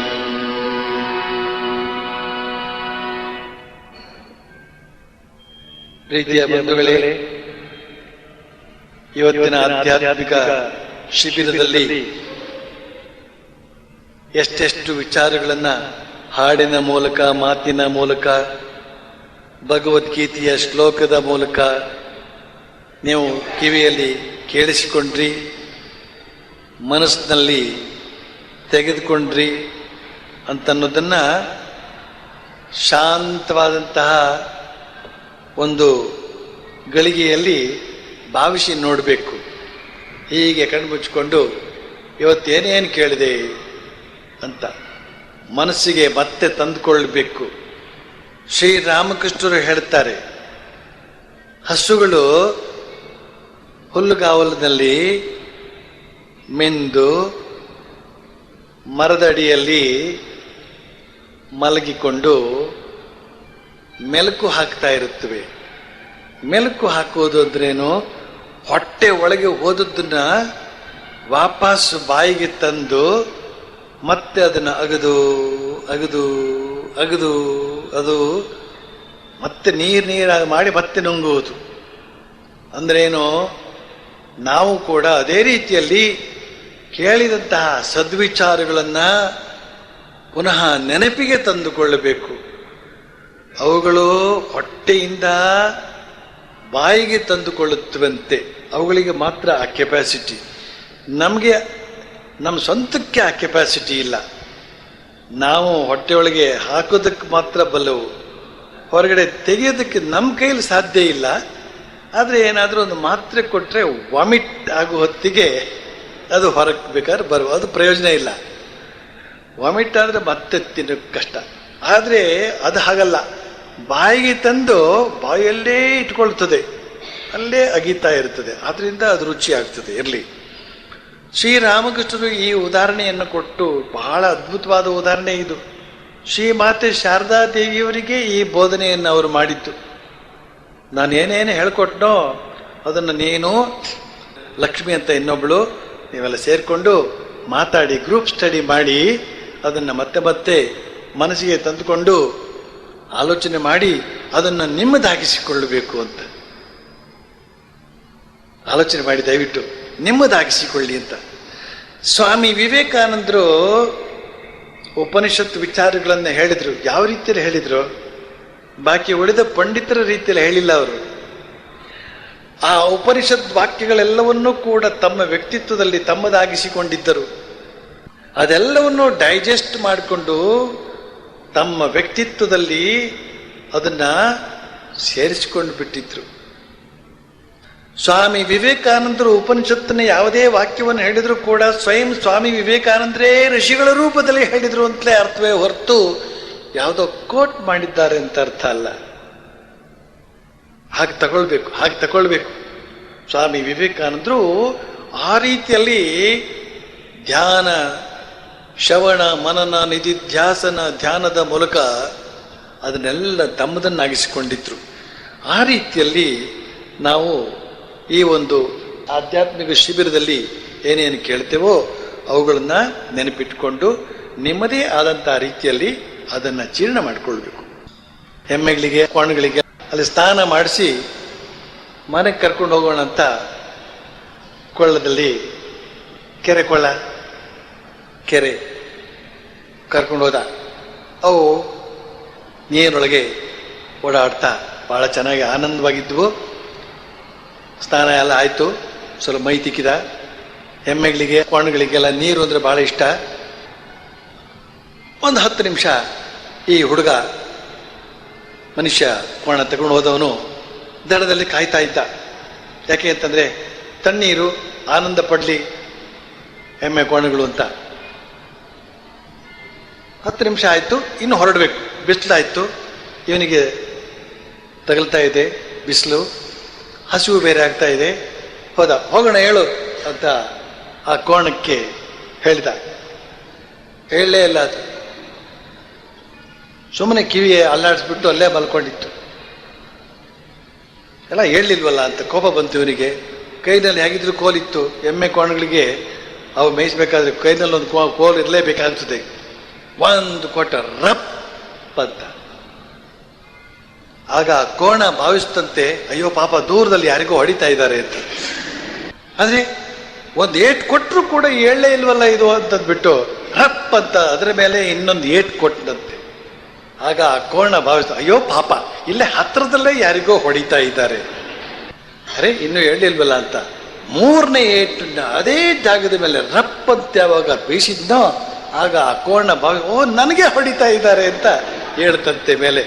ಪ್ರೀತಿಯ ಬಂಧುಗಳೇ, ಇವತ್ತಿನ ಆಧ್ಯಾತ್ಮಿಕ ಶಿಬಿರದಲ್ಲಿ ಎಷ್ಟೆಷ್ಟು ವಿಚಾರಗಳನ್ನ ಹಾಡಿನ ಮೂಲಕ, ಮಾತಿನ ಮೂಲಕ, ಭಗವದ್ಗೀತೆಯ ಶ್ಲೋಕದ ಮೂಲಕ ನೀವು ಕಿವಿಯಲ್ಲಿ ಕೇಳಿಸಿಕೊಂಡ್ರಿ, ಮನಸ್ಸಿನಲ್ಲಿ ತೆಗೆದುಕೊಂಡ್ರಿ ಅಂತನ್ನೋದನ್ನ ಶಾಂತವಾದಂತಹ ಒಂದು ಗಳಿಗೆಯಲ್ಲಿ ಭಾವಿಸಿ ನೋಡಬೇಕು. ಹೀಗೆ ಕಣ್ಮುಚ್ಚಿಕೊಂಡು ಇವತ್ತೇನೇನು ಕೇಳಿದೆ ಅಂತ ಮನಸ್ಸಿಗೆ ಮತ್ತೆ ತಂದುಕೊಳ್ಬೇಕು. ಶ್ರೀರಾಮಕೃಷ್ಣರು ಹೇಳ್ತಾರೆ, ಹಸುಗಳು ಹುಲ್ಲುಗಾವಲಿನಲ್ಲಿ ಮೆಂದು ಮರದಡಿಯಲ್ಲಿ ಮಲಗಿಕೊಂಡು ಮೆಲುಕು ಹಾಕ್ತಾ ಇರುತ್ತವೆ. ಮೆಲುಕು ಹಾಕುವುದು ಅಂದ್ರೇನು? ಹೊಟ್ಟೆ ಒಳಗೆ ಹೋದದ್ದನ್ನ ವಾಪಸ್ ಬಾಯಿಗೆ ತಂದು ಮತ್ತೆ ಅದನ್ನು ಅಗದು ಅಗದು ಅಗದು ಅದು ಮತ್ತೆ ನೀರಾಗಿ ಮಾಡಿ ಮತ್ತೆ ನುಂಗುವುದು. ಅಂದ್ರೇನು? ನಾವು ಕೂಡ ಅದೇ ರೀತಿಯಲ್ಲಿ ಕೇಳಿದಂತಹ ಸದ್ವಿಚಾರಗಳನ್ನು ಪುನಃ ನೆನಪಿಗೆ ತಂದುಕೊಳ್ಳಬೇಕು. ಅವುಗಳು ಹೊಟ್ಟೆಯಿಂದ ಬಾಯಿಗೆ ತಂದುಕೊಳ್ಳುತ್ತವಂತೆ. ಅವುಗಳಿಗೆ ಮಾತ್ರ ಆ ಕೆಪಾಸಿಟಿ. ನಮಗೆ ನಮ್ಮ ಸ್ವಂತಕ್ಕೆ ಆ ಕೆಪಾಸಿಟಿ ಇಲ್ಲ. ನಾವು ಹೊಟ್ಟೆಯೊಳಗೆ ಹಾಕೋದಕ್ಕೆ ಮಾತ್ರ ಬಲ್ಲವು, ಹೊರಗಡೆ ತೆಗೆಯೋದಕ್ಕೆ ನಮ್ಮ ಕೈಯಲ್ಲಿ ಸಾಧ್ಯ ಇಲ್ಲ. ಆದರೆ ಏನಾದರೂ ಒಂದು ಮಾತ್ರೆ ಕೊಟ್ಟರೆ ವಾಮಿಟ್ ಆಗೋ ಹೊತ್ತಿಗೆ ಅದು ಹೊರಗೆ ಬೇಕಾದ್ರೆ ಬರುವ, ಅದು ಪ್ರಯೋಜನ ಇಲ್ಲ. ವಾಮಿಟ್ ಆದರೆ ಮತ್ತೆ ತಿನ್ನೋಕ್ಕೆ ಕಷ್ಟ. ಆದರೆ ಅದು ಹಾಗಲ್ಲ, ಬಾಯಿಗೆ ತಂದು ಬಾಯಲ್ಲೇ ಇಟ್ಕೊಳ್ತದೆ, ಅಲ್ಲೇ ಅಗಿತಾ ಇರ್ತದೆ. ಆದ್ದರಿಂದ ಅದು ರುಚಿ ಆಗ್ತದೆ. ಇರಲಿ. ಶ್ರೀರಾಮಕೃಷ್ಣರು ಈ ಉದಾಹರಣೆಯನ್ನು ಕೊಟ್ಟು, ಬಹಳ ಅದ್ಭುತವಾದ ಉದಾಹರಣೆ ಇದು. ಶ್ರೀಮಾತೆ ಶಾರದಾ ದೇವಿಯವರಿಗೆ ಈ ಬೋಧನೆಯನ್ನು ಅವರು ಮಾಡಿದ್ದು. ನಾನು ಏನೇನು ಹೇಳ್ಕೊಟ್ನೋ ಅದನ್ನು ನೀನು, ಲಕ್ಷ್ಮಿ ಅಂತ ಇನ್ನೊಬ್ಳು, ನೀವೆಲ್ಲ ಸೇರಿಕೊಂಡು ಮಾತಾಡಿ, ಗ್ರೂಪ್ ಸ್ಟಡಿ ಮಾಡಿ ಅದನ್ನು ಮತ್ತೆ ಮತ್ತೆ ಮನಸ್ಸಿಗೆ ತಂದುಕೊಂಡು ಆಲೋಚನೆ ಮಾಡಿ ಅದನ್ನು ನಿಮ್ಮದಾಗಿಸಿಕೊಳ್ಳಬೇಕು ಅಂತ ಆಲೋಚನೆ ಮಾಡಿ ದಯವಿಟ್ಟು ನಿಮ್ಮದಾಗಿಸಿಕೊಳ್ಳಿ ಅಂತ. ಸ್ವಾಮಿ ವಿವೇಕಾನಂದರು ಉಪನಿಷತ್ತು ವಿಚಾರಗಳನ್ನು ಹೇಳಿದರು. ಯಾವ ರೀತಿಯಲ್ಲಿ ಹೇಳಿದ್ರು? ಬಾಕಿ ಉಳಿದ ಪಂಡಿತರ ರೀತಿಯಲ್ಲಿ ಹೇಳಿಲ್ಲ ಅವರು. ಆ ಉಪನಿಷತ್ ವಾಕ್ಯಗಳೆಲ್ಲವನ್ನೂ ಕೂಡ ತಮ್ಮ ವ್ಯಕ್ತಿತ್ವದಲ್ಲಿ ತಮ್ಮದಾಗಿಸಿಕೊಂಡಿದ್ದರು. ಅದೆಲ್ಲವನ್ನೂ ಡೈಜೆಸ್ಟ್ ಮಾಡಿಕೊಂಡು ತಮ್ಮ ವ್ಯಕ್ತಿತ್ವದಲ್ಲಿ ಅದನ್ನ ಸೇರಿಸಿಕೊಂಡು ಬಿಟ್ಟಿದ್ರು. ಸ್ವಾಮಿ ವಿವೇಕಾನಂದರು ಉಪನಿಷತ್ತಿನ ಯಾವುದೇ ವಾಕ್ಯವನ್ನು ಹೇಳಿದ್ರು ಕೂಡ ಸ್ವಯಂ ಸ್ವಾಮಿ ವಿವೇಕಾನಂದರೇ ಋಷಿಗಳ ರೂಪದಲ್ಲಿ ಹೇಳಿದ್ರು ಅಂತಲೇ ಅರ್ಥವೇ ಹೊರತು ಯಾವುದೋ ಕೋಟ್ ಮಾಡಿದ್ದಾರೆ ಅಂತ ಅರ್ಥ ಅಲ್ಲ. ಹಾಗೆ ತಗೊಳ್ಬೇಕು. ಸ್ವಾಮಿ ವಿವೇಕಾನಂದರು ಆ ರೀತಿಯಲ್ಲಿ ಧ್ಯಾನ, ಶ್ರವಣ, ಮನನ, ನಿಧಿಧ್ಯಾಸನ, ಧ್ಯಾನದ ಮೂಲಕ ಅದನ್ನೆಲ್ಲ ತಮ್ಮದನ್ನಾಗಿಸಿಕೊಂಡಿದ್ರು. ಆ ರೀತಿಯಲ್ಲಿ ನಾವು ಈ ಒಂದು ಆಧ್ಯಾತ್ಮಿಕ ಶಿಬಿರದಲ್ಲಿ ಏನೇನು ಕೇಳ್ತೇವೋ ಅವುಗಳನ್ನು ನೆನಪಿಟ್ಟುಕೊಂಡು ನಿಮ್ಮದೇ ಆದಂಥ ರೀತಿಯಲ್ಲಿ ಅದನ್ನು ಜೀರ್ಣ ಮಾಡಿಕೊಳ್ಬೇಕು. ಎಮ್ಮೆಗಳಿಗೆ, ಕೋಣಗಳಿಗೆ ಅಲ್ಲಿ ಸ್ನಾನ ಮಾಡಿಸಿ ಮನೆಗೆ ಕರ್ಕೊಂಡು ಹೋಗೋಣ ಅಂತ ಕೊಳ್ಳದಲ್ಲಿ ಕೆರೆ ಕರ್ಕೊಂಡು ಹೋದ. ಅವು ನೀರೊಳಗೆ ಓಡಾಡ್ತಾ ಭಾಳ ಚೆನ್ನಾಗಿ ಆನಂದವಾಗಿದ್ವು. ಸ್ನಾನ ಎಲ್ಲ ಆಯಿತು, ಸ್ವಲ್ಪ ಮೈ ತಿಕ್ಕಿದ. ಎಮ್ಮೆಗಳಿಗೆ ಕೋಣಗಳಿಗೆಲ್ಲ ನೀರು ಅಂದರೆ ಭಾಳ ಇಷ್ಟ. ಒಂದು 10 ನಿಮಿಷ ಈ ಹುಡುಗ ಮನುಷ್ಯ ಕೋಣ ತಗೊಂಡು ಹೋದವನು ದಡದಲ್ಲಿ ಕಾಯ್ತಾ ಇದ್ದ. ಯಾಕೆ ಅಂತಂದರೆ ತಣ್ಣೀರು ಆನಂದ ಪಡಲಿ ಎಮ್ಮೆ ಕೋಣಗಳು ಅಂತ. 10 ನಿಮಿಷ ಆಯಿತು, ಇನ್ನು ಹೊರಡಬೇಕು. ಬಿಸಿಲಾಯಿತು, ಇವನಿಗೆ ತಗಲ್ತಾ ಇದೆ ಬಿಸಿಲು, ಹಸಿವು ಬೇರೆ ಆಗ್ತಾ ಇದೆ. ಹೋಗೋಣ ಹೇಳು ಅಂತ ಆ ಕೋಣಕ್ಕೆ ಹೇಳಿದ. ಹೇಳಲೇ ಇಲ್ಲ ಅದು. ಸುಮ್ಮನೆ ಕಿವಿಯೇ ಅಲ್ಲಾಡಿಸ್ಬಿಟ್ಟು ಅಲ್ಲೇ ಮಲ್ಕೊಂಡಿತ್ತು. ಎಲ್ಲ ಹೇಳಲಿಲ್ವಲ್ಲ ಅಂತ ಕೋಪ ಬಂತು ಇವನಿಗೆ. ಕೈನಲ್ಲಿ ಹೇಗಿದ್ರು ಕೋಲಿತ್ತು. ಎಮ್ಮೆ ಕೋಣಗಳಿಗೆ ಅವು ಮೇಯಿಸ್ಬೇಕಾದ್ರೆ ಕೈನಲ್ಲಿ ಒಂದು ಕೋಲು ಇರಲೇಬೇಕಾಗ್ತದೆ. ಒಂದು ಕೊಟ್ಟ ರಪ್ ಅಂತ. ಆಗ ಕೋಣ ಭಾವಿಸ್ತಂತೆ, ಅಯ್ಯೋ ಪಾಪ ದೂರದಲ್ಲಿ ಯಾರಿಗೋ ಹೊಡಿತಾ ಇದ್ದಾರೆ ಅಂತ. ಆದರೆ ಒಂದು ಏಟ್ ಕೊಟ್ಟರು ಕೂಡ ಹೇಳಲೇ ಇಲ್ವಲ್ಲ ಇದು ಅಂತಂದ್ಬಿಟ್ಟು ರಪ್ ಅಂತ ಅದರ ಮೇಲೆ ಇನ್ನೊಂದು ಏಟ್ ಕೊಟ್ಟಂತೆ. ಆಗ ಆ ಕೋಣ ಭಾವಿಸ್ತ, ಅಯ್ಯೋ ಪಾಪ ಇಲ್ಲೇ ಹತ್ರದಲ್ಲೇ ಯಾರಿಗೋ ಹೊಡಿತಾ ಇದ್ದಾರೆ, ಅರೆ ಇನ್ನೂ ಹೇಳಿಲ್ವಲ್ಲ ಅಂತ 3ನೇ ಏಟನ್ನ ಅದೇ ಜಾಗದ ಮೇಲೆ ರಪ್ ಅಂತ ಯಾವಾಗ ಬೀಸಿದ್ನೋ ಆಗ ಆ ಕೋಣ ನನಗೆ ಹೊಡಿತಾ ಇದ್ದಾರೆ ಅಂತ ಹೇಳ್ತಂತೆ ಮೇಲೆ.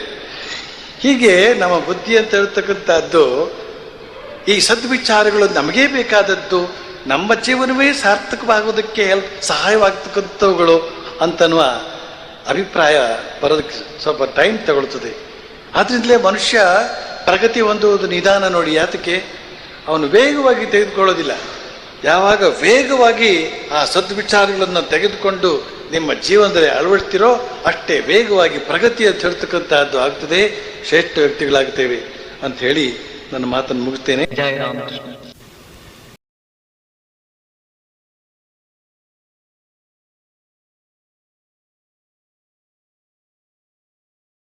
ಹೀಗೆ ನಮ್ಮ ಬುದ್ಧಿ ಅಂತ ಹೇಳ್ತಕ್ಕಂಥದ್ದು, ಈ ಸದ್ವಿಚಾರಗಳು ನಮಗೇ ಬೇಕಾದದ್ದು, ನಮ್ಮ ಜೀವನವೇ ಸಾರ್ಥಕವಾಗೋದಕ್ಕೆ ಸಹಾಯವಾಗ್ತಕ್ಕಂಥವುಗಳು ಅಂತನ್ನುವ ಅಭಿಪ್ರಾಯ ಬರೋದಕ್ಕೆ ಸ್ವಲ್ಪ ಟೈಮ್ ತಗೊಳ್ತದೆ. ಆದ್ರಿಂದಲೇ ಮನುಷ್ಯ ಪ್ರಗತಿ ಹೊಂದುವುದು ನಿಧಾನ ನೋಡಿ. ಯಾತಕ್ಕೆ? ಅವನು ವೇಗವಾಗಿ ತೆಗೆದುಕೊಳ್ಳೋದಿಲ್ಲ. ಯಾವಾಗ ವೇಗವಾಗಿ ಆ ಸದ್ವಿಚಾರಗಳನ್ನು ತೆಗೆದುಕೊಂಡು ನಿಮ್ಮ ಜೀವನದಲ್ಲಿ ಅಳವಡಿಸ್ತಿರೋ ಅಷ್ಟೇ ವೇಗವಾಗಿ ಪ್ರಗತಿ ಅಂತ ಹೇಳ್ತಕ್ಕಂಥದ್ದು ಆಗ್ತದೆ, ಶ್ರೇಷ್ಠ ವ್ಯಕ್ತಿಗಳಾಗ್ತೇವೆ ಅಂತ ಹೇಳಿ ನನ್ನ ಮಾತನ್ನು ಮುಗಿಸ್ತೇನೆ. ಜಯ ರಾಮಕೃಷ್ಣ.